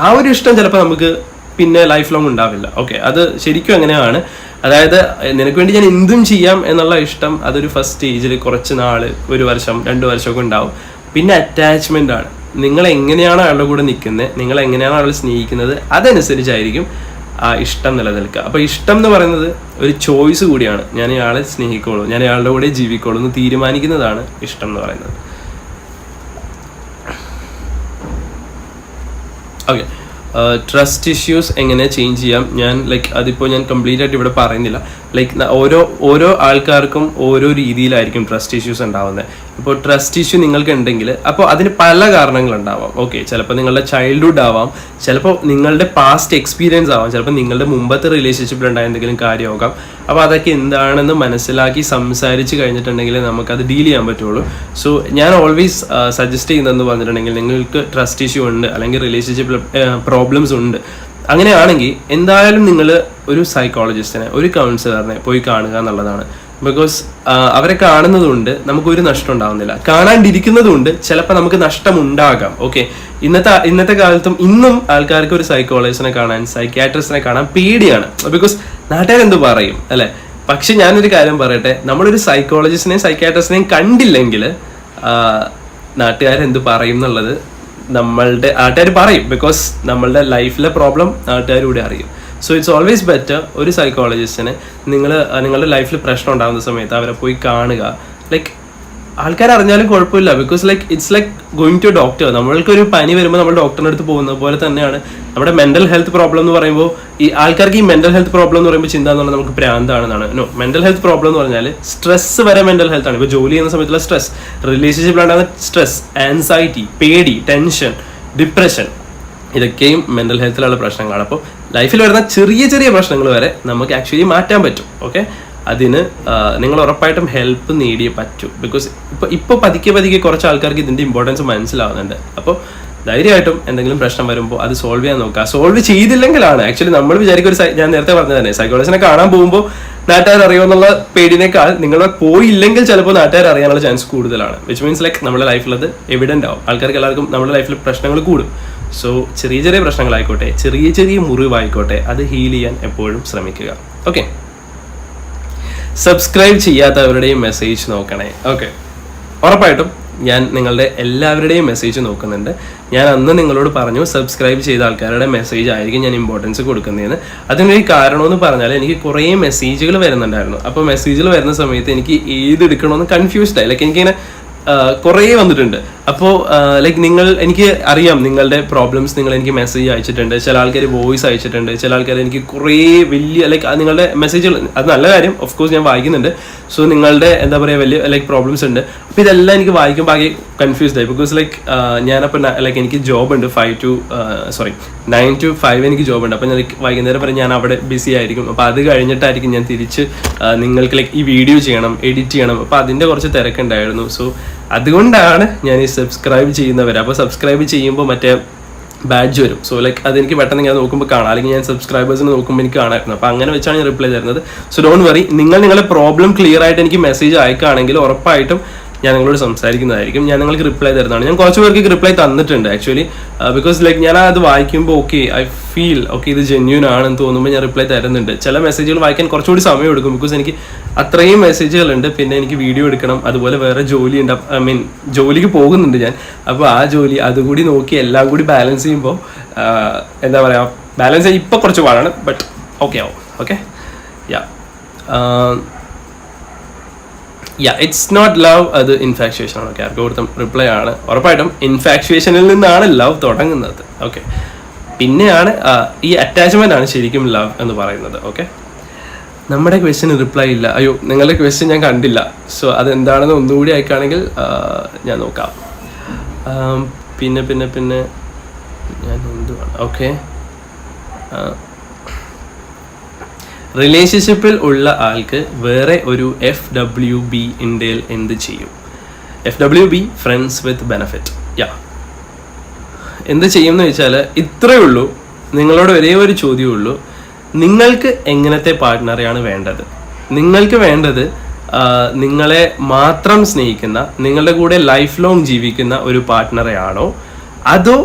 ആ ഒരു ഇഷ്ടം ചിലപ്പോൾ നമുക്ക് പിന്നെ ലൈഫ് ലോങ് ഉണ്ടാവില്ല. ഓക്കെ, അത് ശരിക്കും അങ്ങനെയാണ്. അതായത് നിനക്ക് വേണ്ടി ഞാൻ എന്തും ചെയ്യാം എന്നുള്ള ഇഷ്ടം അതൊരു ഫസ്റ്റ് സ്റ്റേജിൽ കുറച്ച് നാള്, 1 വർഷം 2 വർഷമൊക്കെ ഉണ്ടാവും. പിന്നെ അറ്റാച്ച്മെന്റ് ആണ്. നിങ്ങൾ എങ്ങനെയാണ് അയാളുടെ കൂടെ നിൽക്കുന്നത്, നിങ്ങൾ എങ്ങനെയാണ് അയാളെ സ്നേഹിക്കുന്നത്, അതനുസരിച്ചായിരിക്കും ആ ഇഷ്ടം നിലനിൽക്കുക. അപ്പോൾ ഇഷ്ടം എന്ന് പറയുന്നത് ഒരു ചോയ്സ് കൂടിയാണ്. ഞാൻ ഇയാളെ സ്നേഹിക്കോളൂ, ഞാൻ ഇയാളുടെ കൂടെ ജീവിക്കോളൂ എന്ന് തീരുമാനിക്കുന്നതാണ് ഇഷ്ടം എന്ന് പറയുന്നത്. ഓക്കെ, ട്രസ്റ്റ് ഇഷ്യൂസ് എങ്ങനെ ചേഞ്ച് ചെയ്യാം? ഞാൻ അതിപ്പോൾ ഞാൻ കംപ്ലീറ്റ് ആയിട്ട് ഇവിടെ പറയുന്നില്ല. ഓരോ ആൾക്കാർക്കും ഓരോ രീതിയിലായിരിക്കും ട്രസ്റ്റ് ഇഷ്യൂസ് ഉണ്ടാവുന്നത്. ഇപ്പോൾ ട്രസ്റ്റ് ഇഷ്യൂ നിങ്ങൾക്ക് ഉണ്ടെങ്കിൽ അപ്പോൾ അതിന് പല കാരണങ്ങളുണ്ടാവാം. ഓക്കെ, ചിലപ്പോൾ നിങ്ങളുടെ ചൈൽഡ്ഹുഡ് ആവാം, ചിലപ്പോൾ നിങ്ങളുടെ പാസ്റ്റ് എക്സ്പീരിയൻസ് ആവാം, ചിലപ്പോൾ നിങ്ങളുടെ മുമ്പത്തെ റിലേഷൻഷിപ്പിൽ ഉണ്ടായ എന്തെങ്കിലും കാര്യമാകാം. അപ്പോൾ അതൊക്കെ എന്താണെന്ന് മനസ്സിലാക്കി സംസാരിച്ച് കഴിഞ്ഞിട്ടുണ്ടെങ്കിൽ നമുക്കത് ഡീൽ ചെയ്യാൻ പറ്റുള്ളൂ. സോ ഞാൻ ഓൾവേസ് സജസ്റ്റ് ചെയ്യുന്നതെന്ന് പറഞ്ഞിട്ടുണ്ടെങ്കിൽ, നിങ്ങൾക്ക് ട്രസ്റ്റ് ഇഷ്യൂ ഉണ്ട് അല്ലെങ്കിൽ റിലേഷൻഷിപ്പിൽ പ്രോബ്ലംസ് ഉണ്ട്, അങ്ങനെയാണെങ്കിൽ എന്തായാലും നിങ്ങൾ ഒരു സൈക്കോളജിസ്റ്റിനെ, ഒരു കൗൺസിലറിനെ പോയി കാണുക എന്നുള്ളതാണ്. ബിക്കോസ് അവരെ കാണുന്നതുകൊണ്ട് നമുക്കൊരു നഷ്ടം ഉണ്ടാവുന്നില്ല, കാണാണ്ടിരിക്കുന്നതുകൊണ്ട് ചിലപ്പോൾ നമുക്ക് നഷ്ടമുണ്ടാകാം. ഓക്കെ, ഇന്നത്തെ കാലത്തും ഇന്നും ആൾക്കാർക്ക് ഒരു സൈക്കോളജിസ്റ്റിനെ കാണാൻ, സൈക്യാട്രിസ്റ്റിനെ കാണാൻ പേടിയാണ്. ബിക്കോസ് നാട്ടുകാരെന്ത് പറയും അല്ലെ. പക്ഷെ ഞാനൊരു കാര്യം പറയട്ടെ, നമ്മളൊരു സൈക്കോളജിസ്റ്റിനെയും സൈക്യാട്രിസ്റ്റിനെയും കണ്ടില്ലെങ്കിൽ നാട്ടുകാരെന്ത് പറയും എന്നുള്ളത് നാട്ടുകാർ പറയും. ബിക്കോസ് നമ്മളുടെ ലൈഫിലെ പ്രോബ്ലം നാട്ടുകാരൂടെ അറിയും. സോ ഇറ്റ്സ് ഓൾവേസ് ബെറ്റർ ഒരു സൈക്കോളജിസ്റ്റിനെ നിങ്ങളുടെ ലൈഫിൽ പ്രശ്നം ഉണ്ടാകുന്ന സമയത്ത് അവരെ പോയി കാണുക. ആൾക്കാർ അറിഞ്ഞാലും കുഴപ്പമില്ല. Because it's going to doctor. നമ്മൾക്കൊരു പനി വരുമ്പോൾ നമ്മൾ ഡോക്ടറിൻ്റെ അടുത്ത് പോകുന്നത് പോലെ തന്നെയാണ് നമ്മുടെ മെന്റൽ ഹെൽത്ത് പ്രോബ്ലം എന്ന് പറയുമ്പോൾ. ഈ ആൾക്കാർക്ക് ഈ മെന്റൽ ഹെൽത്ത് പ്രോബ്ലം എന്ന് പറയുമ്പോൾ ചിന്ത എന്ന് പറഞ്ഞാൽ നമുക്ക് പ്രാന്താണെന്നാണ്. നോ, മെന്റൽ ഹെൽത്ത് പ്രോബ്ലം എന്ന് പറഞ്ഞാൽ സ്ട്രെസ് വരെ മെന്റൽ ഹെൽത്ത് ആണ്. ഇപ്പോൾ ജോലി ചെയ്യുന്ന സമയത്തുള്ള സ്ട്രെസ്, റിലേഷൻഷിപ്പിലുണ്ടാകുന്ന സ്ട്രെസ്, ആൻസൈറ്റി, പേടി, ടെൻഷൻ, ഡിപ്രഷൻ, ഇതൊക്കെയും മെന്റൽ ഹെൽത്തിലുള്ള പ്രശ്നങ്ങളാണ്. അപ്പോൾ ലൈഫിൽ വരുന്ന ചെറിയ ചെറിയ പ്രശ്നങ്ങൾ വരെ നമുക്ക് ആക്ച്വലി മാറ്റാൻ പറ്റും. ഓക്കെ, അതിന് നിങ്ങൾ ഉറപ്പായിട്ടും ഹെൽപ്പ് നേടിയേ പറ്റൂ. ബിക്കോസ് ഇപ്പോൾ പതുക്കെ കുറച്ച് ആൾക്കാർക്ക് ഇതിൻ്റെ ഇമ്പോർട്ടൻസ് മനസ്സിലാവുന്നുണ്ട്. അപ്പോൾ ധൈര്യമായിട്ടും എന്തെങ്കിലും പ്രശ്നം വരുമ്പോൾ അത് സോൾവ് ചെയ്യാൻ നോക്കുക. സോൾവ് ചെയ്തില്ലെങ്കിലാണ് ആക്ച്വലി നമ്മൾ വിചാരിക്കും, ഞാൻ നേരത്തെ പറഞ്ഞത് തന്നെ, സൈക്കോളജിസ്റ്റിനെ കാണാൻ പോകുമ്പോൾ നാട്ടുകാർ അറിയുമെന്നുള്ള പേടിനേക്കാൾ നിങ്ങൾ പോയില്ലെങ്കിൽ ചിലപ്പോൾ നാട്ടുകാർ അറിയാനുള്ള ചാൻസ് കൂടുതലാണ്. വിച്ച് മീൻസ് നമ്മുടെ ലൈഫിൽ അത് എവിഡൻ്റ് ആവും. ആൾക്കാർക്ക് എല്ലാവർക്കും നമ്മുടെ ലൈഫിൽ പ്രശ്നങ്ങൾ കൂടും. സോ ചെറിയ ചെറിയ പ്രശ്നങ്ങളായിക്കോട്ടെ, ചെറിയ ചെറിയ മുറിവായിക്കോട്ടെ, അത് ഹീൽ ചെയ്യാൻ എപ്പോഴും ശ്രമിക്കുക. ഓക്കെ, സബ്സ്ക്രൈബ് ചെയ്യാത്തവരുടെയും മെസ്സേജ് നോക്കണേ. ഓക്കെ, ഉറപ്പായിട്ടും ഞാൻ നിങ്ങളുടെ എല്ലാവരുടെയും മെസ്സേജ് നോക്കുന്നുണ്ട്. ഞാൻ അന്ന് നിങ്ങളോട് പറഞ്ഞു സബ്സ്ക്രൈബ് ചെയ്ത ആൾക്കാരുടെ മെസ്സേജ് ആയിരിക്കും ഞാൻ ഇമ്പോർട്ടൻസ് കൊടുക്കുന്നതെന്ന്. അതിനൊരു കാരണമെന്ന് പറഞ്ഞാൽ എനിക്ക് കുറേ മെസ്സേജുകൾ വരുന്നുണ്ടായിരുന്നു. അപ്പോൾ മെസ്സേജുകൾ വരുന്ന സമയത്ത് എനിക്ക് ഏതെടുക്കണമെന്ന് കൺഫ്യൂസ്ഡ് ആയി. എനിക്കിങ്ങനെ കുറേ വന്നിട്ടുണ്ട്. അപ്പോൾ എനിക്ക് അറിയാം നിങ്ങളുടെ പ്രോബ്ലംസ്. നിങ്ങൾ എനിക്ക് മെസ്സേജ് അയച്ചിട്ടുണ്ട്, ചില ആൾക്കാർ വോയിസ് അയച്ചിട്ടുണ്ട്, ചില ആൾക്കാർ എനിക്ക് കുറേ വലിയ നിങ്ങളുടെ മെസ്സേജുകൾ, അത് നല്ല കാര്യം, ഓഫ് കോഴ്സ് ഞാൻ വായിക്കുന്നുണ്ട്. സോ നിങ്ങളുടെ എന്താ പറയുക വലിയ പ്രോബ്ലംസ് ഉണ്ട്. അപ്പോൾ ഇതെല്ലാം എനിക്ക് വായിക്കുമ്പോൾ ആകെ കൺഫ്യൂസ്ഡ് ആയി. ബിക്കോസ് ഞാനപ്പോൾ എനിക്ക് ജോബ് ഉണ്ട്, 9 to 5 എനിക്ക് ജോബ് ഉണ്ട്. അപ്പോൾ ഞാൻ വൈകുന്നേരം വരെ ഞാൻ അവിടെ ബിസി ആയിരിക്കും. അപ്പോൾ അത് കഴിഞ്ഞിട്ടായിരിക്കും ഞാൻ തിരിച്ച് നിങ്ങൾക്ക് ഈ വീഡിയോ ചെയ്യണം, എഡിറ്റ് ചെയ്യണം. അപ്പോൾ അതിൻ്റെ കുറച്ച് തിരക്കുണ്ടായിരുന്നു. സോ അതുകൊണ്ടാണ് ഞാൻ ഈ സബ്സ്ക്രൈബ് ചെയ്യുന്നവർ. അപ്പോൾ സബ്സ്ക്രൈബ് ചെയ്യുമ്പോൾ മറ്റേ ബാഡ്ജ് വരും. സോ അതെനിക്ക് പെട്ടെന്ന് ഞാൻ നോക്കുമ്പോൾ കാണാം, അല്ലെങ്കിൽ ഞാൻ സബ്സ്ക്രൈബേഴ്സിന് നോക്കുമ്പോൾ എനിക്ക് കാണാമായിരുന്നു. അപ്പോൾ അങ്ങനെ വെച്ചാണ് ഞാൻ റിപ്ലൈ തരുന്നത്. സോ ഡോണ്ട് വറി, നിങ്ങളുടെ പ്രോബ്ലം ക്ലിയർ ആയിട്ട് എനിക്ക് മെസ്സേജ് അയക്കുകയാണെങ്കിൽ ഉറപ്പായിട്ടും ഞാൻ നിങ്ങളോട് സംസാരിക്കുന്നതായിരിക്കും. ഞാൻ നിങ്ങൾക്ക് റിപ്ലൈ തരുന്നതാണ്. ഞാൻ കുറച്ച് പേർക്ക് റിപ്ലൈ തന്നിട്ടുണ്ട് ആക്ച്വലി. ബിക്കോസ് ഞാൻ അത് വായിക്കുമ്പോൾ ഐ ഫീൽ ഇത് ജെന്യൂൻ ആണെന്ന് തോന്നുമ്പോൾ ഞാൻ റിപ്ലൈ തരുന്നുണ്ട്. ചില മെസ്സേജുകൾ വായിക്കാൻ കുറച്ചുകൂടി സമയം എടുക്കും. ബിക്കോസ് എനിക്ക് അത്രയും മെസ്സേജുകളുണ്ട്. പിന്നെ എനിക്ക് വീഡിയോ എടുക്കണം, അതുപോലെ വേറെ ജോലി ഉണ്ട്. ജോലിക്ക് പോകുന്നുണ്ട് ഞാൻ. അപ്പോൾ ആ ജോലി അതുകൂടി നോക്കി എല്ലാം കൂടി ബാലൻസ് ചെയ്യുമ്പോൾ എന്താ പറയുക, ബാലൻസ് ചെയ്യാൻ ഇപ്പോൾ കുറച്ച് പാടാണ്. ബട്ട് ഓക്കെ ആവും. ഓക്കെ, ഇറ്റ്സ് നോട്ട് ലവ്, അത് ഇൻഫാക്ച്വേഷൻ ആണ്. ഓക്കെ, ആർക്ക് കൊടുത്ത റിപ്ലൈ ആണ്. ഉറപ്പായിട്ടും ഇൻഫാക്ച്വേഷനിൽ നിന്നാണ് ലവ് തുടങ്ങുന്നത്. ഓക്കെ, പിന്നെയാണ് ഈ അറ്റാച്ച്മെന്റ് ആണ് ശരിക്കും ലവ് എന്ന് പറയുന്നത്. ഓക്കെ, നമ്മുടെ ക്വസ്റ്റ്യന് റിപ്ലൈ ഇല്ല. അയ്യോ, നിങ്ങളുടെ ക്വസ്റ്റ്യൻ ഞാൻ കണ്ടില്ല. സോ അതെന്താണെന്ന് ഒന്നുകൂടി അയക്കുകയാണെങ്കിൽ ഞാൻ നോക്കാം. പിന്നെ പിന്നെ പിന്നെ ഞാൻ എന്തുവാണ്, ഓക്കെ, റിലേഷൻഷിപ്പിൽ ഉള്ള ആൾക്ക് വേറെ ഒരു FWB ഇന്ത്യയിൽ എന്ത് ചെയ്യും? FWB, friends with benefit. എന്ത് ചെയ്യും എന്ന് വെച്ചാൽ ഇത്രയേ ഉള്ളൂ. നിങ്ങളോട് ഒരേ ഒരു ചോദ്യമേ ഉള്ളൂ. നിങ്ങൾക്ക് എങ്ങനത്തെ പാർട്ട്ണറെയാണ് വേണ്ടത്? നിങ്ങൾക്ക് വേണ്ടത് നിങ്ങളെ മാത്രം സ്നേഹിക്കുന്ന, നിങ്ങളുടെ കൂടെ ലൈഫ് ലോങ് ജീവിക്കുന്ന ഒരു പാർട്ട്ണറെ ആണോ, അതോ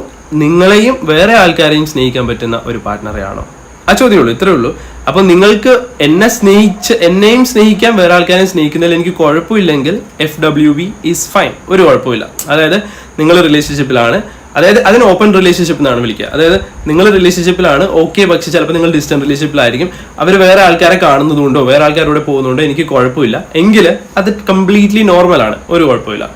നിങ്ങളെയും വേറെ ആൾക്കാരെയും സ്നേഹിക്കാൻ പറ്റുന്ന ഒരു പാർട്ട്ണറെ ആണോ? ആ ചോദ്യമേ ഉള്ളൂ, ഇത്രയേ ഉള്ളൂ. അപ്പൊ നിങ്ങൾക്ക് എന്നെയും സ്നേഹിക്കാൻ, വേറെ ആൾക്കാരെയും സ്നേഹിക്കുന്നതിൽ എനിക്ക് കുഴപ്പമില്ലെങ്കിൽ FWB ഈസ് ഫൈൻ, ഒരു കുഴപ്പമില്ല. അതായത് നിങ്ങൾ റിലേഷൻഷിപ്പിലാണ്, അതായത് അതിന് ഓപ്പൺ റിലേഷൻഷിപ്പ് എന്നാണ് വിളിക്കുക. അതായത് നിങ്ങൾ റിലേഷൻഷിപ്പിലാണ്, ഓക്കെ, പക്ഷെ ചിലപ്പോൾ നിങ്ങൾ ഡിസ്റ്റന്റ് റിലേഷൻഷിപ്പിലായിരിക്കും, അവർ വേറെ ആൾക്കാരെ കാണുന്നതുകൊണ്ടോ വേറെ ആൾക്കാരോടെ പോകുന്നുണ്ടോ എനിക്ക് കുഴപ്പമില്ല എങ്കിൽ അത് കംപ്ലീറ്റ്ലി നോർമലാണ്, ഒരു കുഴപ്പമില്ല.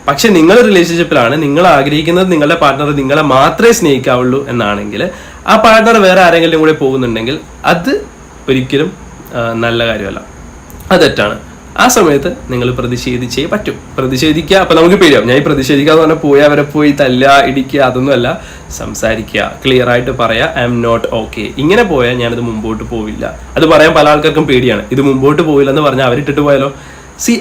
പക്ഷെ നിങ്ങൾ റിലേഷൻഷിപ്പിലാണ്, നിങ്ങൾ ആഗ്രഹിക്കുന്നത് നിങ്ങളുടെ പാർട്ട്ണർ നിങ്ങളെ മാത്രമേ സ്നേഹിക്കാവുള്ളൂ എന്നാണെങ്കിൽ, ആ പാർട്ട്ണർ വേറെ ആരെങ്കിലും കൂടെ പോകുന്നുണ്ടെങ്കിൽ അത് ഒരിക്കലും നല്ല കാര്യമല്ല, അത് തെറ്റാണ്. ആ സമയത്ത് നിങ്ങൾ പ്രതിഷേധിച്ചേ പറ്റും. പ്രതിഷേധിക്കുക. അപ്പൊ നമുക്ക് പേടിയാവും, ഞാൻ ഈ പ്രതിഷേധിക്കാന്ന് പറഞ്ഞാൽ പോയി അവരെ പോയി തല്ലുക, ഇടിക്കുക, അതൊന്നുമല്ല. സംസാരിക്കുക, ക്ലിയർ ആയിട്ട് പറയാ, ഐ എം നോട്ട് ഓക്കെ. ഇങ്ങനെ പോയാൽ ഞാനത് മുമ്പോട്ട് പോവില്ല. അത് പറയാൻ പല ആൾക്കാർക്കും പേടിയാണ്. ഇത് മുമ്പോട്ട് പോവില്ല എന്ന് പറഞ്ഞാൽ അവരിട്ടിട്ട് പോയാലോ?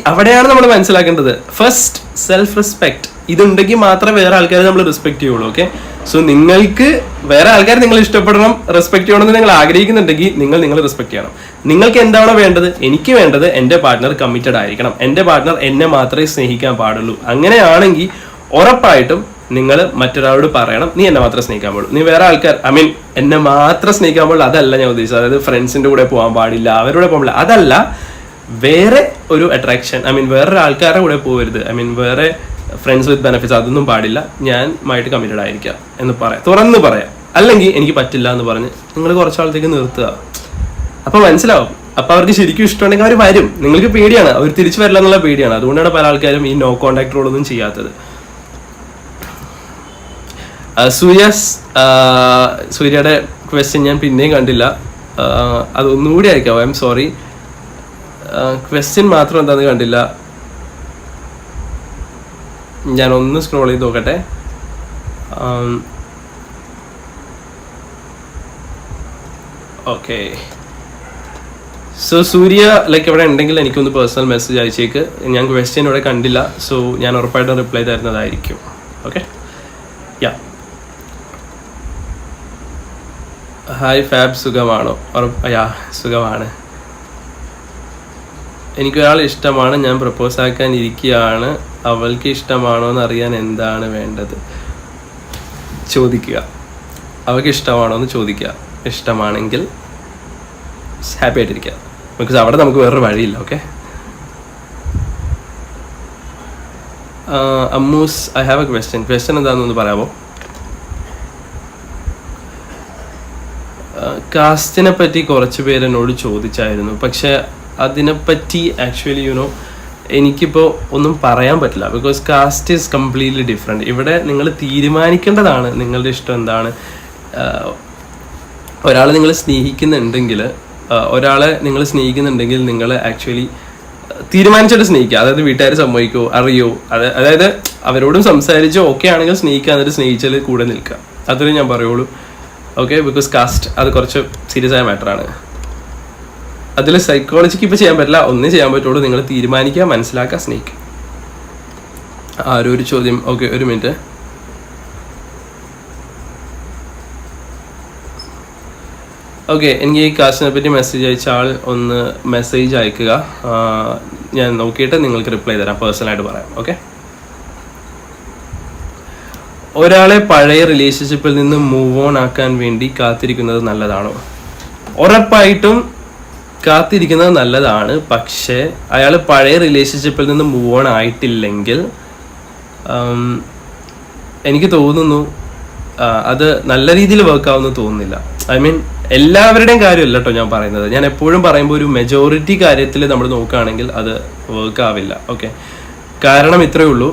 അവിടെയാണ് നമ്മൾ മനസ്സിലാക്കേണ്ടത്. First self respect. ഇതുണ്ടെങ്കിൽ മാത്രമേ വേറെ ആൾക്കാരെ നമ്മൾ റെസ്പെക്ട് ചെയ്യുള്ളൂ. ഓക്കെ, സോ നിങ്ങൾക്ക് വേറെ ആൾക്കാർ നിങ്ങൾ ഇഷ്ടപ്പെടണം, റെസ്പെക്ട് ചെയ്യണമെന്ന് നിങ്ങൾ ആഗ്രഹിക്കുന്നുണ്ടെങ്കിൽ നിങ്ങൾ റെസ്പെക്ട് ചെയ്യണം. നിങ്ങൾക്ക് എന്താണോ വേണ്ടത്? എനിക്ക് വേണ്ടത് എൻ്റെ പാർട്ട്ണർ കമ്മിറ്റഡ് ആയിരിക്കണം, എൻ്റെ പാർട്ട്ണർ എന്നെ മാത്രമേ സ്നേഹിക്കാൻ പാടുള്ളൂ. അങ്ങനെയാണെങ്കിൽ ഉറപ്പായിട്ടും നിങ്ങൾ മറ്റൊരാളോട് പറയണം, നീ എന്നെ മാത്രമേ സ്നേഹിക്കാൻ പാടുള്ളൂ, നീ വേറെ ആൾക്കാർ എന്നെ മാത്രം സ്നേഹിക്കാൻ പാടുള്ളൂ. അതല്ല ഞാൻ ഉദ്ദേശിച്ചത്. അതായത് ഫ്രണ്ട്സിൻ്റെ കൂടെ പോകാൻ പാടില്ല, അവരുടെ പോകാൻ പാടില്ല, അതല്ല. വേറെ ഒരു അട്രാക്ഷൻ, വേറെ ആൾക്കാരുടെ കൂടെ പോകരുത്, വേറെ ഫ്രണ്ട്സ് വിത്ത് ബെനഫിറ്റ്സ്, അതൊന്നും പാടില്ല. ഞാൻ ആയിട്ട് കമ്മിറ്റഡ് ആയിരിക്കാം എന്ന് പറയാം, തുറന്ന് പറയാം. അല്ലെങ്കിൽ എനിക്ക് പറ്റില്ല എന്ന് പറഞ്ഞ് നിങ്ങൾ കുറച്ചാളത്തേക്ക് നിർത്തുക. അപ്പൊ മനസ്സിലാവും. അപ്പൊ അവർക്ക് ശരിക്കും ഇഷ്ടമുണ്ടെങ്കിൽ അവർ വരും. നിങ്ങൾക്ക് പേടിയാണ്, അവർ തിരിച്ചു വരില്ല എന്നുള്ള പേടിയാണ്. അതുകൊണ്ടാണ് പല ആൾക്കാരും ഈ നോ കോണ്ടാക്ട് റോളൊന്നും ചെയ്യാത്തത്. സൂര്യയുടെ ക്വസ്റ്റ്യൻ ഞാൻ പിന്നെയും കണ്ടില്ല, അതൊന്നുകൂടി അയക്കാം. I am sorry. ക്വസ്റ്റ്യൻ മാത്രം എന്താന്ന് കണ്ടില്ല. ഞാൻ ഒന്ന് സ്ക്രോൾ ചെയ്ത് നോക്കട്ടെ. ഓക്കെ, സോ സൂര്യ ഇവിടെ ഉണ്ടെങ്കിൽ എനിക്കൊന്ന് പേഴ്സണൽ മെസ്സേജ് അയച്ചേക്ക്. ഞാൻ ക്വസ്റ്റ്യൻ ഇവിടെ കണ്ടില്ല, സോ ഞാൻ ഉറപ്പായിട്ടും റിപ്ലൈ തരുന്നതായിരിക്കും. ഓക്കെ, ഹായ് ഫാബ്, സുഖമാണോ? സുഖമാണ്. എനിക്കൊരാൾ ഇഷ്ടമാണ്, ഞാൻ പ്രപ്പോസ് ആക്കാൻ ഇരിക്കുകയാണ്, അവൾക്ക് ഇഷ്ടമാണോ എന്ന് അറിയാൻ എന്താണ് വേണ്ടത്? ചോദിക്കുക, അവൾക്ക് ഇഷ്ടമാണോ എന്ന് ചോദിക്കുക. ഇഷ്ടമാണെങ്കിൽ ഹാപ്പി ആയിട്ടിരിക്കുക, ബിക്കോസ് അവിടെ നമുക്ക് വേറൊരു വഴിയില്ല. ഓക്കെ, അമ്മൂസ്, ഐ ഹാവ് എ ക്വസ്റ്റ്യൻ എന്താണെന്നൊന്ന് പറയാമോ? കാസ്റ്റിനെ പറ്റി കുറച്ച് പേര് എന്നോട് ചോദിച്ചായിരുന്നു, പക്ഷെ അതിനെപ്പറ്റി ആക്ച്വലി എനിക്കിപ്പോൾ ഒന്നും പറയാൻ പറ്റില്ല, because caste is completely different. ഇവിടെ നിങ്ങൾ തീരുമാനിക്കേണ്ടതാണ് നിങ്ങളുടെ ഇഷ്ടം എന്താണ്. ഒരാളെ നിങ്ങൾ സ്നേഹിക്കുന്നുണ്ടെങ്കിൽ നിങ്ങൾ ആക്ച്വലി തീരുമാനിച്ചിട്ട് സ്നേഹിക്കുക. അതായത് വീട്ടുകാർ സമ്മതിക്കോ, അറിയോ, അതായത് അവരോടും സംസാരിച്ച് ഓക്കെ ആണെങ്കിൽ സ്നേഹിക്കുക, എന്നിട്ട് സ്നേഹിച്ചാൽ കൂടെ നിൽക്കുക. അത്രയും ഞാൻ പറയുള്ളൂ. ഓക്കെ, ബിക്കോസ് കാസ്റ്റ് അത് കുറച്ച് സീരിയസ് ആയ മാറ്ററാണ്. അതിൽ സൈക്കോളജിക്ക് ഇപ്പോൾ ചെയ്യാൻ പറ്റില്ല, ഒന്നേ ചെയ്യാൻ പറ്റുള്ളൂ. നിങ്ങൾ തീരുമാനിക്കുക, മനസ്സിലാക്കുക, സ്നേഹിക്കുക. ഒരു ചോദ്യം. ഓക്കെ, ഒരു മിനിറ്റ്. ഓക്കെ, എനിക്ക് ഈ കാസ്റ്റിനെ പറ്റി മെസ്സേജ് അയച്ച ആൾ ഒന്ന് മെസ്സേജ് അയക്കുക. ഞാൻ നോക്കിയിട്ട് നിങ്ങൾക്ക് റിപ്ലൈ തരാം, പേഴ്സണലായിട്ട് പറയാം. ഓക്കെ, ഒരാളെ പഴയ റിലേഷൻഷിപ്പിൽ നിന്ന് മൂവ് ഓൺ ആക്കാൻ വേണ്ടി കാത്തിരിക്കുന്നത് നല്ലതാണോ? ഉറപ്പായിട്ടും കാത്തിരിക്കുന്നത് നല്ലതാണ്. പക്ഷേ അയാൾ പഴയ റിലേഷൻഷിപ്പിൽ നിന്ന് മൂവ് ഓൺ ആയിട്ടില്ലെങ്കിൽ എനിക്ക് തോന്നുന്നു അത് നല്ല രീതിയിൽ വർക്ക് ആവുമെന്ന് തോന്നുന്നില്ല. എല്ലാവരുടെയും കാര്യമല്ല കേട്ടോ ഞാൻ പറയുന്നത്. ഞാൻ എപ്പോഴും പറയുമ്പോൾ ഒരു മെജോറിറ്റി കാര്യത്തിൽ നമ്മൾ നോക്കുകയാണെങ്കിൽ അത് വർക്ക് ആവില്ല. ഓക്കെ, കാരണം ഇത്രയേ ഉള്ളൂ.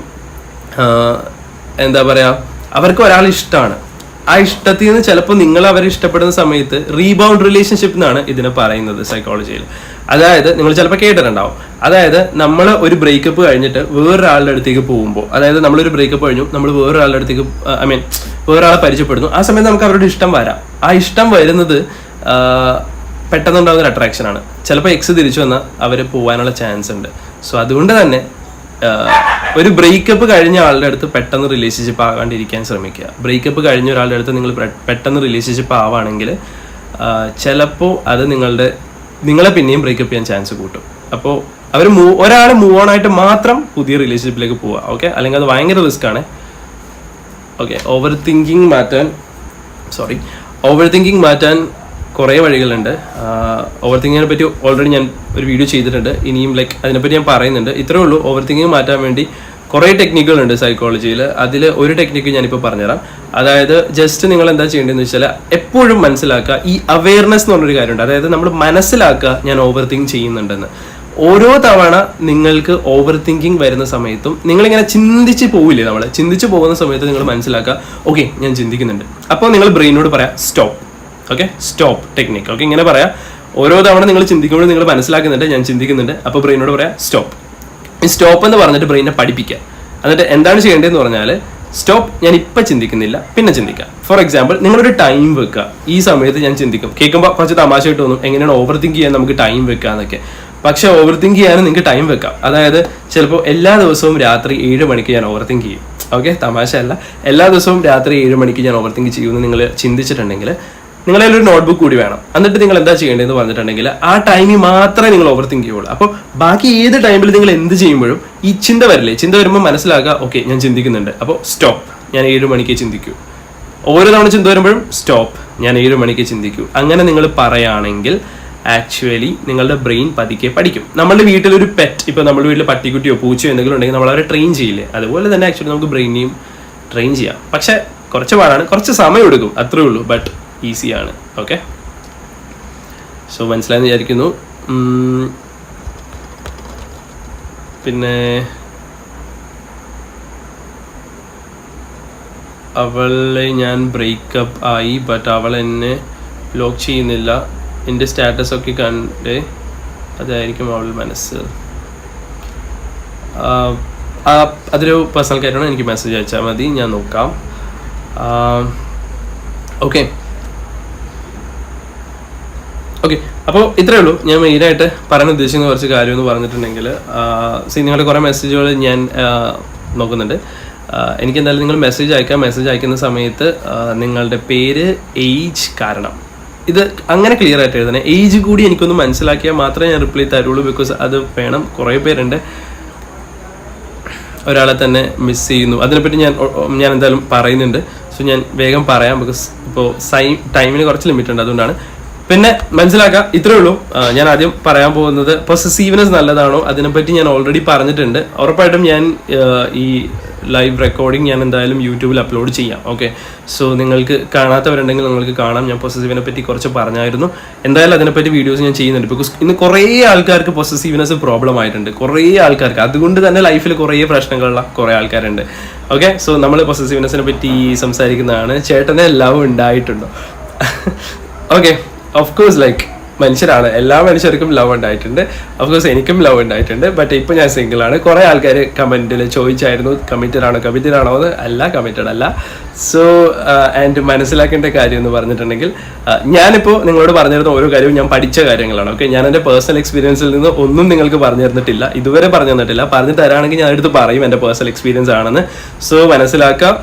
എന്താ പറയുക, അവർക്ക് ഒരാൾ ഇഷ്ടമാണ്. ആ ഇഷ്ടത്തിൽ നിന്ന് ചിലപ്പോൾ നിങ്ങൾ അവരെ ഇഷ്ടപ്പെടുന്ന സമയത്ത് റീബൗണ്ട് റിലേഷൻഷിപ്പ് എന്നാണ് ഇതിനെ പറയുന്നത് സൈക്കോളജിയിൽ. അതായത് നിങ്ങൾ ചിലപ്പോൾ കേട്ടിട്ടുണ്ടാവും. അതായത് നമ്മൾ ഒരു ബ്രേക്കപ്പ് കഴിഞ്ഞിട്ട് വേറൊരാളുടെ അടുത്തേക്ക് പോകുമ്പോൾ, അതായത് നമ്മളൊരു ബ്രേക്കപ്പ് കഴിഞ്ഞു, നമ്മൾ വേറൊരാളുടെ അടുത്തേക്ക് വേറൊരാളെ പരിചയപ്പെടുന്നു. ആ സമയത്ത് നമുക്ക് അവരോട് ഇഷ്ടം വരാം. ആ ഇഷ്ടം വരുന്നത് പെട്ടെന്നുണ്ടാകുന്ന ഒരു അട്രാക്ഷനാണ്. ചിലപ്പോൾ എക്സ് തിരിച്ചു വന്നാൽ അവർ പോകാനുള്ള ചാൻസ് ഉണ്ട്. സോ അതുകൊണ്ട് തന്നെ ഒരു ബ്രേക്കപ്പ് കഴിഞ്ഞ ആളുടെ അടുത്ത് പെട്ടെന്ന് റിലേഷൻഷിപ്പ് ആകാണ്ടിരിക്കാൻ ശ്രമിക്കുക. ബ്രേക്കപ്പ് കഴിഞ്ഞ ഒരാളുടെ അടുത്ത് നിങ്ങൾ പെട്ടെന്ന് റിലേഷൻഷിപ്പ് ആവുകയാണെങ്കിൽ ചിലപ്പോൾ അത് നിങ്ങളെ പിന്നെയും ബ്രേക്കപ്പ് ചെയ്യാൻ ചാൻസ് കൂട്ടും. അപ്പോൾ ഒരാൾ മൂവ് ഓൺ ആയിട്ട് മാത്രം പുതിയ റിലേഷൻഷിപ്പിലേക്ക് പോവുക. ഓക്കെ, അല്ലെങ്കിൽ അത് ഭയങ്കര റിസ്ക് ആണ്. ഓക്കെ, ഓവർ തിങ്കിങ് മാറ്റാൻ കുറേ വഴികളുണ്ട്. ഓവർ തിങ്കിങ്ങിനെ പറ്റി ഓൾറെഡി ഞാൻ ഒരു വീഡിയോ ചെയ്തിട്ടുണ്ട്. ഇനിയും അതിനെപ്പറ്റി ഞാൻ പറയുന്നുണ്ട്. ഇത്രേ ഉള്ളൂ. ഓവർ തിങ്കിങ് മാറ്റാൻ വേണ്ടി കുറേ ടെക്നിക്കുകളുണ്ട് സൈക്കോളജിയിൽ. അതിൽ ഒരു ടെക്നിക്ക് ഞാനിപ്പോൾ പറഞ്ഞുതരാം. അതായത് ജസ്റ്റ് നിങ്ങൾ എന്താ ചെയ്യേണ്ടതെന്ന് വെച്ചാൽ എപ്പോഴും മനസ്സിലാക്കുക, ഈ അവെയർനെസ് എന്ന് പറഞ്ഞൊരു കാര്യമുണ്ട്. അതായത് നമ്മൾ മനസ്സിലാക്കുക ഞാൻ ഓവർ തിങ്ക് ചെയ്യുന്നുണ്ടെന്ന്. ഓരോ തവണ നിങ്ങൾക്ക് ഓവർ തിങ്കിങ് വരുന്ന സമയത്തും നിങ്ങളിങ്ങനെ ചിന്തിച്ച് പോവില്ലേ, ചിന്തിച്ച് പോകുന്ന സമയത്ത് നിങ്ങൾ മനസ്സിലാക്കുക, ഓക്കെ ഞാൻ ചിന്തിക്കുന്നുണ്ട്. അപ്പോൾ നിങ്ങൾ ബ്രെയിനോട് പറയാം stop. Okay, stop technique. Okay, ഇങ്ങനെ പറയാം. ഓരോ തവണ നിങ്ങൾ ചിന്തിക്കുമ്പോൾ നിങ്ങൾ മനസ്സിലാക്കുന്നുണ്ട് ഞാൻ ചിന്തിക്കുന്നുണ്ട്. അപ്പോൾ ബ്രെയിനോട് പറയാം സ്റ്റോപ്പ്. ഈ സ്റ്റോപ്പ് എന്ന് പറഞ്ഞിട്ട് ബ്രെയിനെ പഠിപ്പിക്കുക. എന്നിട്ട് എന്താണ് ചെയ്യേണ്ടതെന്ന് പറഞ്ഞാൽ സ്റ്റോപ്പ്, ഞാൻ ഇപ്പം ചിന്തിക്കുന്നില്ല, പിന്നെ ചിന്തിക്കാം. ഫോർ എക്സാമ്പിൾ നിങ്ങളൊരു ടൈം വെക്കുക. ഈ സമയത്ത് ഞാൻ ചിന്തിക്കും. കേൾക്കുമ്പോൾ കുറച്ച് തമാശയായിട്ട് തോന്നും, എങ്ങനെയാണ് ഓവർ തിങ്ക് ചെയ്യാൻ നമുക്ക് ടൈം വെക്കുക എന്നൊക്കെ. പക്ഷെ ഓവർ തിങ്ക് ചെയ്യാനും നിങ്ങൾക്ക് ടൈം വെക്കാം. അതായത് ചിലപ്പോൾ എല്ലാ ദിവസവും രാത്രി 7 മണിക്ക് ഞാൻ ഓവർ തിങ്ക് ചെയ്യും. ഓക്കെ, തമാശ അല്ല. എല്ലാ ദിവസവും രാത്രി 7 മണിക്ക് ഞാൻ ഓവർ തിങ്ക് ചെയ്യുമെന്ന് നിങ്ങൾ ചിന്തിച്ചിട്ടുണ്ടെങ്കിൽ നിങ്ങളതിൽ ഒരു നോട്ട്ബുക്ക് കൂടി വേണം. എന്നിട്ട് നിങ്ങൾ എന്താ ചെയ്യേണ്ടതെന്ന് പറഞ്ഞിട്ടുണ്ടെങ്കിൽ ആ ടൈമിൽ മാത്രമേ നിങ്ങൾ ഓവർ തിങ്ക് ചെയ്യുള്ളൂ. അപ്പോൾ ബാക്കി ഏത് ടൈമിൽ നിങ്ങൾ എന്ത് ചെയ്യുമ്പോഴും ഈ ചിന്ത വരുമ്പോൾ മനസ്സിലാക്കുക, ഓക്കെ ഞാൻ ചിന്തിക്കുന്നുണ്ട്. അപ്പോൾ സ്റ്റോപ്പ്, ഞാൻ 7 മണിക്ക് ചിന്തിക്കൂ. ഓരോ തവണ ചിന്ത വരുമ്പോഴും സ്റ്റോപ്പ്, ഞാൻ 7 മണിക്ക് ചിന്തിക്കൂ. അങ്ങനെ നിങ്ങൾ പറയുകയാണെങ്കിൽ ആക്ച്വലി നിങ്ങളുടെ ബ്രെയിൻ പതുക്കെ പഠിക്കും. നമ്മുടെ വീട്ടിലൊരു പെറ്റ്, ഇപ്പോൾ നമ്മുടെ വീട്ടിൽ പട്ടിക്കുട്ടിയോ പൂച്ചയോ എന്തെങ്കിലും ഉണ്ടെങ്കിൽ നമ്മൾ അവരെ ട്രെയിൻ ചെയ്യില്ലേ, അതുപോലെ തന്നെ ആക്ച്വലി നമുക്ക് ബ്രെയിനെയും ട്രെയിൻ ചെയ്യാം. പക്ഷെ കുറച്ച് പാടാണ്, കുറച്ച് സമയം എടുക്കും, അത്രേ ഉള്ളൂ. ബട്ട് ഈസിയാണ്. ഓക്കെ, സോ മനസ്സിലായെന്ന് വിചാരിക്കുന്നു. പിന്നെ അവളെ ഞാൻ ബ്രേക്കപ്പ് ആയി, ബട്ട് അവൾ എന്നെ ബ്ലോക്ക് ചെയ്യുന്നില്ല. എൻ്റെ സ്റ്റാറ്റസ് ഒക്കെ കണ്ട് അതായിരിക്കും അവൾ മനസ്സ്. അതൊരു പേഴ്സണൽ കാര്യമാണ്. എനിക്ക് മെസ്സേജ് അയച്ചാൽ മതി, ഞാൻ നോക്കാം. ഓക്കെ, അപ്പോൾ ഇത്രയേ ഉള്ളൂ. ഞാൻ മെയിനായിട്ട് പറയാൻ ഉദ്ദേശിക്കുന്ന കുറച്ച് കാര്യം എന്ന് പറഞ്ഞിട്ടുണ്ടെങ്കിൽ, നിങ്ങളുടെ കുറേ മെസ്സേജുകൾ ഞാൻ നോക്കുന്നുണ്ട്. എനിക്ക് എന്തായാലും നിങ്ങൾ മെസ്സേജ് അയക്കുന്ന സമയത്ത് നിങ്ങളുടെ പേര്, ഏജ്, കാരണം ഇത് അങ്ങനെ ക്ലിയർ ആയിട്ട് എഴുതണേ. ഏജ് കൂടി എനിക്കൊന്ന് മനസ്സിലാക്കിയാൽ മാത്രമേ ഞാൻ റിപ്ലൈ തരുള്ളൂ. ബിക്കോസ് അത് വേണം. കുറേ പേരുണ്ട് ഒരാളെ തന്നെ മിസ് ചെയ്യുന്നു. അതിനെപ്പറ്റി ഞാൻ എന്തായാലും പറയുന്നുണ്ട്. സോ ഞാൻ വേഗം പറയാം, ബിക്കോസ് ഇപ്പോൾ ടൈമിന് കുറച്ച് ലിമിറ്റ് ഉണ്ട്, അതുകൊണ്ടാണ്. പിന്നെ മനസ്സിലാക്കുക, ഇത്രയേ ഉള്ളൂ. ഞാൻ ആദ്യം പറയാൻ പോകുന്നത് പൊസസീവ്നെസ് നല്ലതാണോ, അതിനെപ്പറ്റി ഞാൻ ഓൾറെഡി പറഞ്ഞിട്ടുണ്ട്. ഉറപ്പായിട്ടും ഞാൻ ഈ ലൈവ് റെക്കോർഡിങ് ഞാൻ എന്തായാലും യൂട്യൂബിൽ അപ്ലോഡ് ചെയ്യാം. ഓക്കെ, സോ നിങ്ങൾക്ക് കാണാത്തവരുണ്ടെങ്കിൽ നിങ്ങൾക്ക് കാണാം. ഞാൻ പൊസസീവിനെ പറ്റി കുറച്ച് പറഞ്ഞായിരുന്നു. എന്തായാലും അതിനെപ്പറ്റി വീഡിയോസ് ഞാൻ ചെയ്യുന്നുണ്ട്. ബിക്കോസ് ഇന്ന് കുറേ ആൾക്കാർക്ക് പൊസസീവ്നെസ് പ്രോബ്ലം ആയിട്ടുണ്ട്, കുറേ ആൾക്കാർക്ക്. അതുകൊണ്ട് തന്നെ ലൈഫിൽ കുറേ പ്രശ്നങ്ങളുള്ള കുറേ ആൾക്കാരുണ്ട്. ഓക്കെ, സോ നമ്മൾ പൊസസീവ്നെസ്സിനെ പറ്റി സംസാരിക്കുന്നതാണ്. ചേട്ടനെ ലവ് ഉണ്ടായിട്ടുണ്ടോ? ഓക്കെ, ഓഫ് കോഴ്സ് മനുഷ്യരാണ്, എല്ലാ മനുഷ്യർക്കും ലവ് ഉണ്ടായിട്ടുണ്ട്. ഓഫ് കോഴ്സ് എനിക്കും ലവ് ഉണ്ടായിട്ടുണ്ട്. ബട്ട് ഇപ്പോൾ ഞാൻ സിംഗിൾ ആണ്. കുറേ ആൾക്കാർ കമൻറ്റിൽ ചോദിച്ചായിരുന്നു കമ്മിറ്റഡ് ആണോ എന്ന്. അല്ല, കമ്മിറ്റഡ് അല്ല. സോ ആൻഡ് മനസ്സിലാക്കേണ്ട കാര്യം എന്ന് പറഞ്ഞിട്ടുണ്ടെങ്കിൽ, ഞാനിപ്പോൾ നിങ്ങളോട് പറഞ്ഞിരുന്ന ഓരോ കാര്യവും ഞാൻ പഠിച്ച കാര്യങ്ങളാണ്. ഓക്കെ, ഞാൻ എൻ്റെ പേഴ്സണൽ എക്സ്പീരിയൻസിൽ നിന്ന് ഒന്നും നിങ്ങൾക്ക് പറഞ്ഞു തന്നിട്ടില്ല, ഇതുവരെ പറഞ്ഞു തന്നിട്ടില്ല. പറഞ്ഞു തരാണെങ്കിൽ ഞാൻ എടുത്ത് പറയും എൻ്റെ പേഴ്സണൽ എക്സ്പീരിയൻസ് ആണെന്ന്. സോ മനസ്സിലാക്കുക.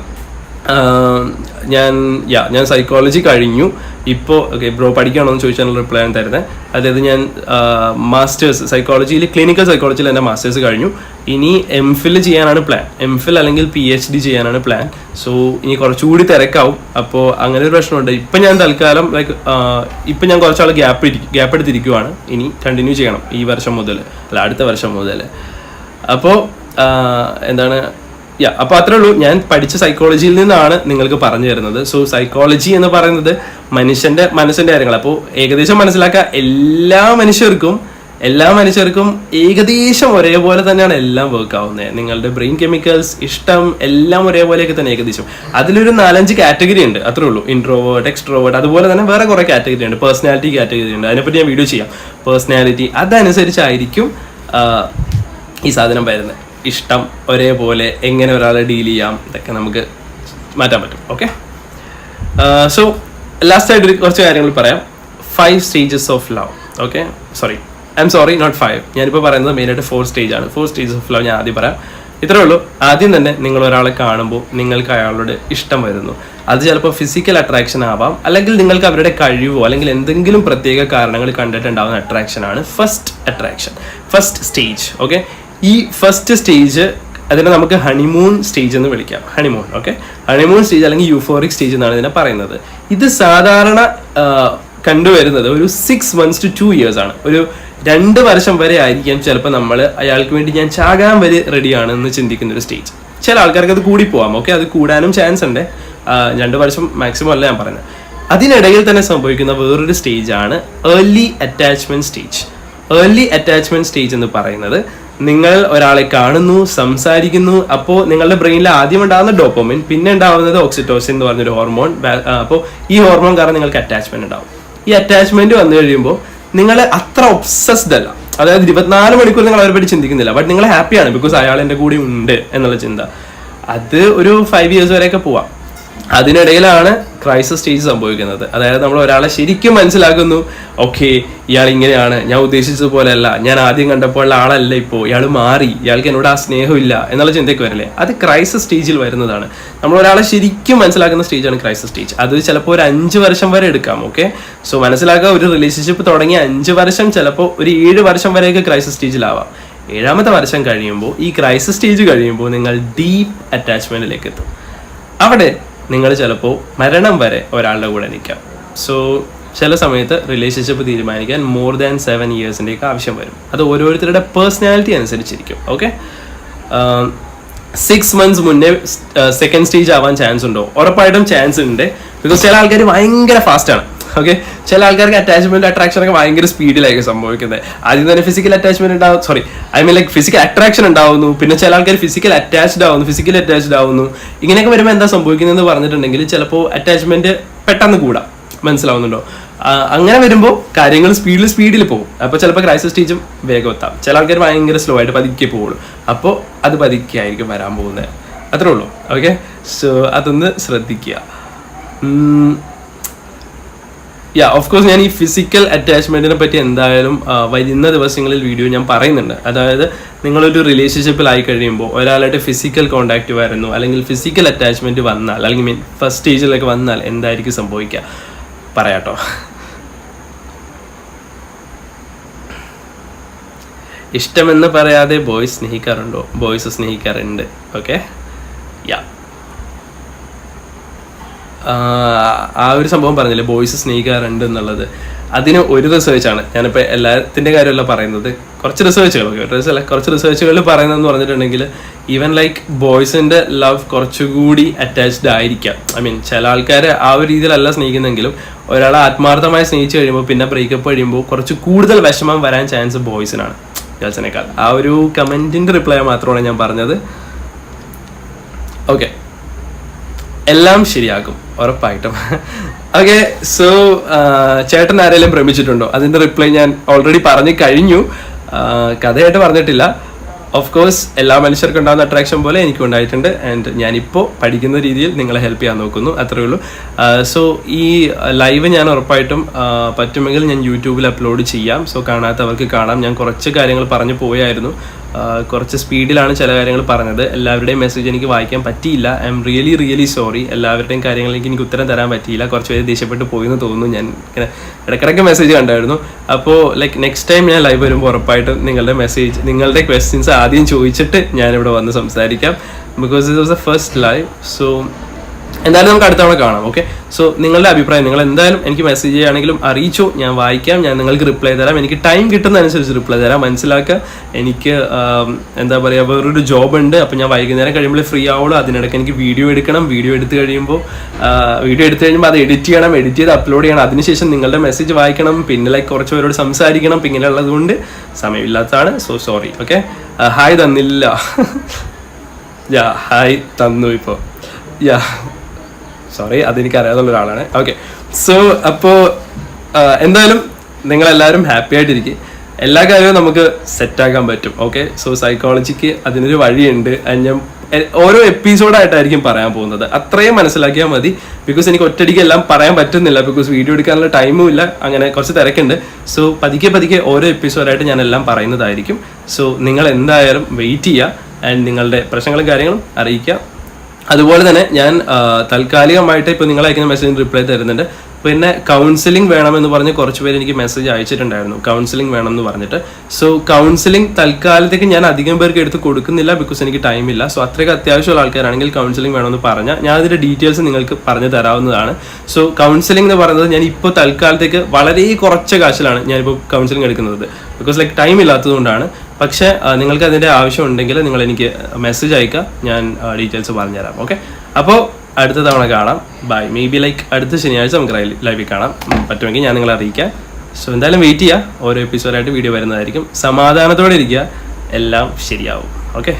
ഞാൻ സൈക്കോളജി കഴിഞ്ഞു. ഇപ്പോൾ ഓക്കെ ബ്രോ പഠിക്കുകയാണോ എന്ന് ചോദിച്ചാൽ റിപ്ലൈ ആണ് തരുന്നത്. അതായത് ഞാൻ മാസ്റ്റേഴ്സ് സൈക്കോളജിയിൽ, ക്ലിനിക്കൽ സൈക്കോളജിയിൽ എൻ്റെ മാസ്റ്റേഴ്സ് കഴിഞ്ഞു. ഇനി MPhil ചെയ്യാനാണ് പ്ലാൻ. MPhil അല്ലെങ്കിൽ PhD ചെയ്യാനാണ് പ്ലാൻ. സോ ഇനി കുറച്ചുകൂടി തിരക്കാവും. അപ്പോൾ അങ്ങനെ ഒരു പ്രശ്നമുണ്ട്. ഇപ്പം ഞാൻ തൽക്കാലം ഇപ്പം ഞാൻ കുറച്ചാൾ ഗ്യാപ്പ് എടുത്തിരിക്കുവാണ്. ഇനി കണ്ടിന്യൂ ചെയ്യണം ഈ വർഷം മുതൽ, അല്ല അടുത്ത വർഷം മുതൽ. അപ്പോൾ എന്താണ് അപ്പോൾ അത്രേ ഉള്ളൂ. ഞാൻ പഠിച്ച സൈക്കോളജിയിൽ നിന്നാണ് നിങ്ങൾക്ക് പറഞ്ഞു തരുന്നത്. സോ സൈക്കോളജി എന്ന് പറയുന്നത് മനുഷ്യൻ്റെ മനസ്സിൻ്റെ കാര്യങ്ങൾ. അപ്പോൾ ഏകദേശം മനസ്സിലാക്കുക, എല്ലാ മനുഷ്യർക്കും ഏകദേശം ഒരേപോലെ തന്നെയാണ് എല്ലാം വർക്ക് ആവുന്നത്. നിങ്ങളുടെ ബ്രെയിൻ കെമിക്കൽസ്, ഇഷ്ടം എല്ലാം ഒരേപോലെയൊക്കെ തന്നെ ഏകദേശം. അതിലൊരു 4-5 കാറ്റഗറി ഉണ്ട്, അത്രേ ഉള്ളൂ. ഇൻട്രോവേർട്ട്, എക്സ്ട്രോവേർട്ട്, അതുപോലെ തന്നെ വേറെ കുറേ കാറ്റഗറി ഉണ്ട്. പേഴ്സണാലിറ്റി കാറ്റഗറി ഉണ്ട്, അതിനെപ്പറ്റി ഞാൻ വീഡിയോ ചെയ്യാം. പേഴ്സണാലിറ്റി അതനുസരിച്ചായിരിക്കും ഈ സാധനം വരുന്നത്. ഇഷ്ടം ഒരേപോലെ, എങ്ങനെ ഒരാളെ ഡീൽ ചെയ്യാം, ഇതൊക്കെ നമുക്ക് മാറ്റാൻ പറ്റും. ഓക്കെ, സോ ലാസ്റ്റായിട്ട് കുറച്ച് കാര്യങ്ങൾ പറയാം. 5 stages of love. Okay, sorry, I'm sorry, not 5. ഞാനിപ്പോൾ പറയുന്നത് മെയിനായിട്ട് 4 സ്റ്റേജാണ്. 4 stages of love ഞാൻ ആദ്യം പറയാം. ഇത്രേ ഉള്ളൂ. ആദ്യം തന്നെ നിങ്ങൾ ഒരാളെ കാണുമ്പോൾ നിങ്ങൾക്ക് അയാളോട് ഇഷ്ടം വരുന്നു. അത് ചിലപ്പോൾ ഫിസിക്കൽ അട്രാക്ഷൻ ആവാം, അല്ലെങ്കിൽ നിങ്ങൾക്ക് അവരുടെ കഴിവോ അല്ലെങ്കിൽ എന്തെങ്കിലും പ്രത്യേക കാരണങ്ങൾ കണ്ടിട്ടുണ്ടാവുന്ന അട്രാക്ഷനാണ് ഫസ്റ്റ് സ്റ്റേജ്. ഓക്കെ, ഈ ഫസ്റ്റ് സ്റ്റേജ് അതിനെ നമുക്ക് ഹണിമൂൺ സ്റ്റേജ് എന്ന് വിളിക്കാം. ഹണിമൂൺ, ഓക്കെ, ഹണിമൂൺ സ്റ്റേജ് അല്ലെങ്കിൽ യൂഫോറിക് സ്റ്റേജ് എന്നാണ് ഇതിനെ പറയുന്നത്. ഇത് സാധാരണ കണ്ടുവരുന്നത് ഒരു 6 months to 2 years ആണ്. ഒരു 2 വർഷം വരെ ആയിരിക്കാം ചിലപ്പോൾ നമ്മൾ അയാൾക്ക് വേണ്ടി ഞാൻ ചാകാൻ വരെ റെഡിയാണെന്ന് ചിന്തിക്കുന്ന ഒരു സ്റ്റേജ്. ചില ആൾക്കാർക്ക് അത് കൂടി പോവാം. ഓക്കെ, അത് കൂടാനും ചാൻസ് ഉണ്ട്. 2 വർഷം മാക്സിമം അല്ല ഞാൻ പറയുന്നത്. അതിനിടയിൽ തന്നെ സംഭവിക്കുന്ന വേറൊരു സ്റ്റേജാണ് early attachment stage. Early attachment stage എന്ന് പറയുന്നത് നിങ്ങൾ ഒരാളെ കാണുന്നു, സംസാരിക്കുന്നു. അപ്പോൾ നിങ്ങളുടെ ബ്രെയിനിൽ ആദ്യം ഉണ്ടാകുന്ന ഡോപ്പമിൻ, പിന്നെ ഉണ്ടാവുന്നത് ഓക്സിറ്റോസിൻ എന്ന് പറഞ്ഞൊരു ഹോർമോൺ. അപ്പോൾ ഈ ഹോർമോൺ കാരണം നിങ്ങൾക്ക് അറ്റാച്ച്മെന്റ് ഉണ്ടാവും. ഈ അറ്റാച്ച്മെന്റ് വന്നു കഴിയുമ്പോൾ നിങ്ങൾ അത്ര ഒബ്സസ്ഡ് അല്ല. അതായത് 24 മണിക്കൂർ നിങ്ങൾ അവരെ പറ്റി ചിന്തിക്കുന്നില്ല. ബട്ട് നിങ്ങൾ ഹാപ്പിയാണ് ബിക്കോസ് അയാൾ എൻ്റെ കൂടെ ഉണ്ട് എന്നുള്ള ചിന്ത. അത് ഒരു 5 years വരെയൊക്കെ പോവാം. അതിനിടയിലാണ് ക്രൈസിസ് സ്റ്റേജ് സംഭവിക്കുന്നത്. അതായത് നമ്മൾ ഒരാളെ ശരിക്കും മനസ്സിലാക്കുന്നു, ഓക്കെ ഇയാൾ ഇങ്ങനെയാണ്, ഞാൻ ഉദ്ദേശിച്ചതുപോലെ അല്ല, ഞാൻ ആദ്യം കണ്ടപ്പോൾ ആളല്ല ഇപ്പോൾ, ഇയാൾ മാറി, ഇയാൾക്ക് എന്നോട് ആ സ്നേഹമില്ല എന്നുള്ള ചിന്തയ്ക്ക് വരില്ലേ, അത് ക്രൈസിസ് സ്റ്റേജിൽ വരുന്നതാണ്. നമ്മൾ ഒരാളെ ശരിക്കും മനസ്സിലാക്കുന്ന സ്റ്റേജാണ് ക്രൈസിസ് സ്റ്റേജ്. അത് ചിലപ്പോൾ ഒരു 5 വർഷം വരെ എടുക്കാം. ഓക്കെ, സോ മനസ്സിലാക്കുക, ഒരു റിലേഷൻഷിപ്പ് തുടങ്ങി 5 വർഷം, ചിലപ്പോൾ ഒരു 7 വർഷം വരെയൊക്കെ ക്രൈസിസ് സ്റ്റേജിലാവാം. 7ാമത്തെ വർഷം കഴിയുമ്പോൾ, ഈ ക്രൈസിസ് സ്റ്റേജ് കഴിയുമ്പോൾ നിങ്ങൾ ഡീപ്പ് അറ്റാച്ച്മെന്റിലേക്ക് എത്തും. അവിടെ നിങ്ങൾ ചിലപ്പോൾ മരണം വരെ ഒരാളുടെ കൂടെ നിൽക്കാം. സോ ചില സമയത്ത് റിലേഷൻഷിപ്പ് തീരുമാനിക്കാൻ മോർ ദാൻ 7 yearsൻ്റെയൊക്കെ ആവശ്യം വരും. അത് ഓരോരുത്തരുടെ പേഴ്സണാലിറ്റി അനുസരിച്ചിരിക്കും. ഓക്കെ, 6 months മുന്നേ സെക്കൻഡ് സ്റ്റേജ് ആവാൻ ചാൻസ് ഉണ്ടോ? ഉറപ്പായിട്ടും ചാൻസ് ഉണ്ട്. ബിക്കോസ് ചില ആൾക്കാർ ഭയങ്കര ഫാസ്റ്റാണ്. ഓക്കെ, ചില ആൾക്കാർക്ക് അറ്റാച്ച്മെന്റ് അട്രാക്ഷൻ ഒക്കെ ഭയങ്കര സ്പീഡിലായിരിക്കും സംഭവിക്കുന്നത്. ആദ്യം തന്നെ ഫിസിക്കൽ അറ്റാച്ച്മെന്റ് ഉണ്ടാവും, ഫിസിക്കൽ അട്രാക്ഷൻ ഉണ്ടാവുന്നു, പിന്നെ ചില ആൾക്കാർ ഫിസിക്കൽ അറ്റാച്ച്ഡ് ആവുന്നു. ഇങ്ങനെയൊക്കെ വരുമ്പോൾ എന്താ സംഭവിക്കുന്നതെന്ന് പറഞ്ഞിട്ടുണ്ടെങ്കിൽ ചിലപ്പോൾ അറ്റാച്ച്മെന്റ് പെട്ടെന്ന് കൂടാം. മനസ്സിലാവുന്നുണ്ടോ? അങ്ങനെ വരുമ്പോൾ കാര്യങ്ങൾ സ്പീഡിൽ പോകും. അപ്പോൾ ചിലപ്പോൾ ക്രൈസിസ് സ്റ്റേജും വേഗം എത്താം. ചില ആൾക്കാർ ഭയങ്കര സ്ലോ ആയിട്ട് പതുക്കെ പോകുള്ളൂ. അപ്പോൾ അത് പതുക്കെ ആയിരിക്കും വരാൻ പോകുന്നത്. അത്രേ ഉള്ളൂ. ഓക്കെ, സോ അതൊന്ന് ശ്രദ്ധിക്കുക. ഓഫ് കോഴ്സ് ഞാൻ ഈ ഫിസിക്കൽ അറ്റാച്ച്മെന്റിനെ പറ്റി എന്തായാലും വരുന്ന ദിവസങ്ങളിൽ വീഡിയോ ഞാൻ പറയുന്നുണ്ട്. അതായത് നിങ്ങളൊരു റിലേഷൻഷിപ്പിലായി കഴിയുമ്പോൾ ഒരാളായിട്ട് ഫിസിക്കൽ കോണ്ടാക്ട് വരുന്നു, അല്ലെങ്കിൽ ഫിസിക്കൽ അറ്റാച്ച്മെന്റ് വന്നാൽ, അല്ലെങ്കിൽ ഫസ്റ്റ് സ്റ്റേജിലൊക്കെ വന്നാൽ എന്തായിരിക്കും സംഭവിക്കുക പറയാട്ടോ. ഇഷ്ടമെന്ന് പറയാതെ ബോയ്സ് സ്നേഹിക്കാറുണ്ടോ? ബോയ്സ് സ്നേഹിക്കാറുണ്ട്. ഓക്കെ, ആ ഒരു സംഭവം പറഞ്ഞില്ലേ, ബോയ്സ് സ്നേഹിക്കാറുണ്ട് എന്നുള്ളത്. അതിന് ഒരു റിസേർച്ചാണ്. ഞാനിപ്പോൾ എല്ലാത്തിൻ്റെ കാര്യമല്ല പറയുന്നത്, കുറച്ച് റിസേർച്ചുകളിൽ പറയുന്നതെന്ന് പറഞ്ഞിട്ടുണ്ടെങ്കിൽ ഈവൻ ലൈക്ക് ബോയ്സിൻ്റെ ലവ് കുറച്ചുകൂടി അറ്റാച്ച്ഡ് ആയിരിക്കാം. ചില ആൾക്കാർ ആ ഒരു രീതിയിലല്ല സ്നേഹിക്കുന്നെങ്കിലും ഒരാളെ ആത്മാർത്ഥമായി സ്നേഹിച്ച് കഴിയുമ്പോൾ പിന്നെ ബ്രേക്കപ്പ് കഴിയുമ്പോൾ കുറച്ച് കൂടുതൽ വിഷമം വരാൻ ചാൻസ് ബോയ്സിനാണ് ഗേൾസിനേക്കാൾ. ആ ഒരു കമൻറ്റിൻ്റെ റിപ്ലൈ മാത്രമാണ് ഞാൻ പറഞ്ഞത്. ഓക്കെ, എല്ലാം ശരിയാകും ഉറപ്പായിട്ടും. ഓക്കെ, സോ ചേട്ടൻ ആരെങ്കിലും പ്രേമിച്ചിട്ടുണ്ടോ? അതിൻ്റെ റിപ്ലൈ ഞാൻ ഓൾറെഡി പറഞ്ഞു കഴിഞ്ഞു, കഥയായിട്ട് പറഞ്ഞിട്ടില്ല. ഓഫ് കോഴ്സ് എല്ലാ മനുഷ്യർക്കും ഉണ്ടാകുന്ന അട്രാക്ഷൻ പോലെ എനിക്കും ഉണ്ടായിട്ടുണ്ട്. ആൻഡ് ഞാനിപ്പോൾ പഠിക്കുന്ന രീതിയിൽ നിങ്ങളെ ഹെൽപ്പ് ചെയ്യാൻ നോക്കുന്നു, അത്രേ ഉള്ളൂ. സോ ഈ ലൈവ് ഞാൻ ഉറപ്പായിട്ടും പറ്റുമെങ്കിൽ ഞാൻ യൂട്യൂബിൽ അപ്ലോഡ് ചെയ്യാം. സോ കാണാത്തവർക്ക് കാണാം. ഞാൻ കുറച്ച് കാര്യങ്ങൾ പറഞ്ഞു പോയായിരുന്നു, കുറച്ച് സ്പീഡിലാണ് ചില കാര്യങ്ങൾ പറഞ്ഞത്. എല്ലാവരുടെയും മെസ്സേജ് എനിക്ക് വായിക്കാൻ പറ്റിയില്ല. I am really sorry. എല്ലാവരുടെയും കാര്യങ്ങളിലേക്ക് എനിക്ക് ഉത്തരം തരാൻ പറ്റിയില്ല. കുറച്ച് പേര് ദേഷ്യപ്പെട്ട് പോയെന്ന് തോന്നുന്നു. ഞാൻ ഇങ്ങനെ ഇടയ്ക്കിടയ്ക്ക് മെസ്സേജ് കണ്ടായിരുന്നു. അപ്പോൾ ലൈക്ക് നെക്സ്റ്റ് ടൈം ഞാൻ ലൈവ് വരുമ്പോൾ ഉറപ്പായിട്ടും നിങ്ങളുടെ ക്വസ്റ്റ്യൻസ് ആദ്യം ചോദിച്ചിട്ട് ഞാനിവിടെ വന്ന് സംസാരിക്കാം. ബിക്കോസ് ഇത് was A first live. So എന്തായാലും നമുക്ക് അടുത്ത തവണ കാണാം. ഓക്കെ, സോ നിങ്ങളുടെ അഭിപ്രായം നിങ്ങൾ എന്തായാലും എനിക്ക് മെസ്സേജ് ചെയ്യുകയാണെങ്കിലും അറിയിച്ചു, ഞാൻ വായിക്കാം. ഞാൻ നിങ്ങൾക്ക് റിപ്ലൈ തരാം. എനിക്ക് ടൈം കിട്ടുന്നതനുസരിച്ച് റിപ്ലൈ തരാം. മനസ്സിലാക്കുക, എനിക്ക് എന്താ പറയുക, വേറൊരു ജോബ് ഉണ്ട്. അപ്പോൾ ഞാൻ വൈകുന്നേരം കഴിയുമ്പോൾ ഫ്രീ ആവുള്ളൂ. അതിനിടയ്ക്ക് എനിക്ക് വീഡിയോ എടുക്കണം. വീഡിയോ എടുത്ത് കഴിയുമ്പോൾ അത് എഡിറ്റ് ചെയ്യണം. എഡിറ്റ് ചെയ്ത് അപ്ലോഡ് ചെയ്യണം. അതിനുശേഷം നിങ്ങളുടെ മെസ്സേജ് വായിക്കണം. പിന്നെ ലൈക്ക് കുറച്ച് പേരോട് സംസാരിക്കണം. പിന്നെ ഉള്ളത് കൊണ്ട് സമയമില്ലാത്തതാണ്. So sorry. ഓക്കെ, ഹായ് തന്നില്ല. ഹായ് തന്നു ഇപ്പോൾ. സോറി, അതെനിക്ക് അറിയാവുന്ന ഒരാളാണ്. ഓക്കെ, സോ അപ്പോൾ എന്തായാലും നിങ്ങളെല്ലാവരും ഹാപ്പി ആയിട്ടിരിക്കും. എല്ലാ കാര്യവും നമുക്ക് സെറ്റാക്കാൻ പറ്റും. ഓക്കെ, സോ സൈക്കോളജിക്ക് അതിനൊരു വഴിയുണ്ട്. ഞാൻ ഓരോ എപ്പിസോഡായിട്ടായിരിക്കും പറയാൻ പോകുന്നത്. അത്രയും മനസ്സിലാക്കിയാൽ മതി. ബിക്കോസ് എനിക്ക് ഒറ്റയടിക്ക് എല്ലാം പറയാൻ പറ്റുന്നില്ല, ബിക്കോസ് വീഡിയോ എടുക്കാനുള്ള ടൈമും ഇല്ല, അങ്ങനെ കുറച്ച് തിരക്കുണ്ട്. സോ പതുക്കെ ഓരോ എപ്പിസോഡായിട്ട് ഞാൻ എല്ലാം പറയുന്നതായിരിക്കും. സോ നിങ്ങൾ എന്തായാലും വെയിറ്റ് ചെയ്യുക ആൻഡ് നിങ്ങളുടെ പ്രശ്നങ്ങളും കാര്യങ്ങളും അറിയിക്കുക. അതുപോലെ തന്നെ ഞാൻ താൽക്കാലികമായിട്ട് ഇപ്പോൾ നിങ്ങൾ അയക്കുന്ന മെസ്സേജിന് റിപ്ലൈ തരുന്നുണ്ട്. പിന്നെ കൗൺസിലിംഗ് വേണമെന്ന് പറഞ്ഞ് കുറച്ച് പേര് എനിക്ക് മെസ്സേജ് അയച്ചിട്ടുണ്ടായിരുന്നു, കൗൺസിലിംഗ് വേണമെന്ന് പറഞ്ഞിട്ട്. സോ കൗൺസിലിംഗ് തൽക്കാലത്തേക്ക് ഞാൻ അധികം പേർക്ക് എടുത്ത് കൊടുക്കുന്നില്ല, ബിക്കോസ് എനിക്ക് ടൈമില്ല. സോ അത്രയ്ക്ക് അത്യാവശ്യമുള്ള ആൾക്കാരാണെങ്കിൽ കൗൺസിലിംഗ് വേണമെന്ന് പറഞ്ഞാൽ ഞാൻ അതിൻ്റെ ഡീറ്റെയിൽസ് നിങ്ങൾക്ക് പറഞ്ഞു തരാവുന്നതാണ്. സോ കൗൺസിലിംഗ് എന്ന് പറയുന്നത് ഞാൻ ഇപ്പോൾ തൽക്കാലത്തേക്ക് വളരെ കുറച്ച് കാശിലാണ് ഞാനിപ്പോൾ കൗൺസിലിംഗ് എടുക്കുന്നത്, ബിക്കോസ് ലൈക്ക് ടൈം ഇല്ലാത്തതുകൊണ്ടാണ്. പക്ഷേ നിങ്ങൾക്ക് അതിൻ്റെ ആവശ്യമുണ്ടെങ്കിൽ നിങ്ങൾ എനിക്ക് മെസ്സേജ് അയക്കുക, ഞാൻ ഡീറ്റെയിൽസ് പറഞ്ഞുതരാം. ഓക്കെ, അപ്പോൾ അടുത്ത തവണ കാണാം. ബൈ. മേ ബി ലൈക്ക് അടുത്ത ശനിയാഴ്ച നമുക്ക് ലൈവിൽ കാണാം, പറ്റുമെങ്കിൽ ഞാൻ നിങ്ങളെ അറിയിക്കാം. സോ എന്തായാലും വെയിറ്റ് ചെയ്യുക, ഓരോ എപ്പിസോഡായിട്ട് വീഡിയോ വരുന്നതായിരിക്കും. സമാധാനത്തോടെ ഇരിക്കുക, എല്ലാം ശരിയാവും. Okay,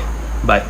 by.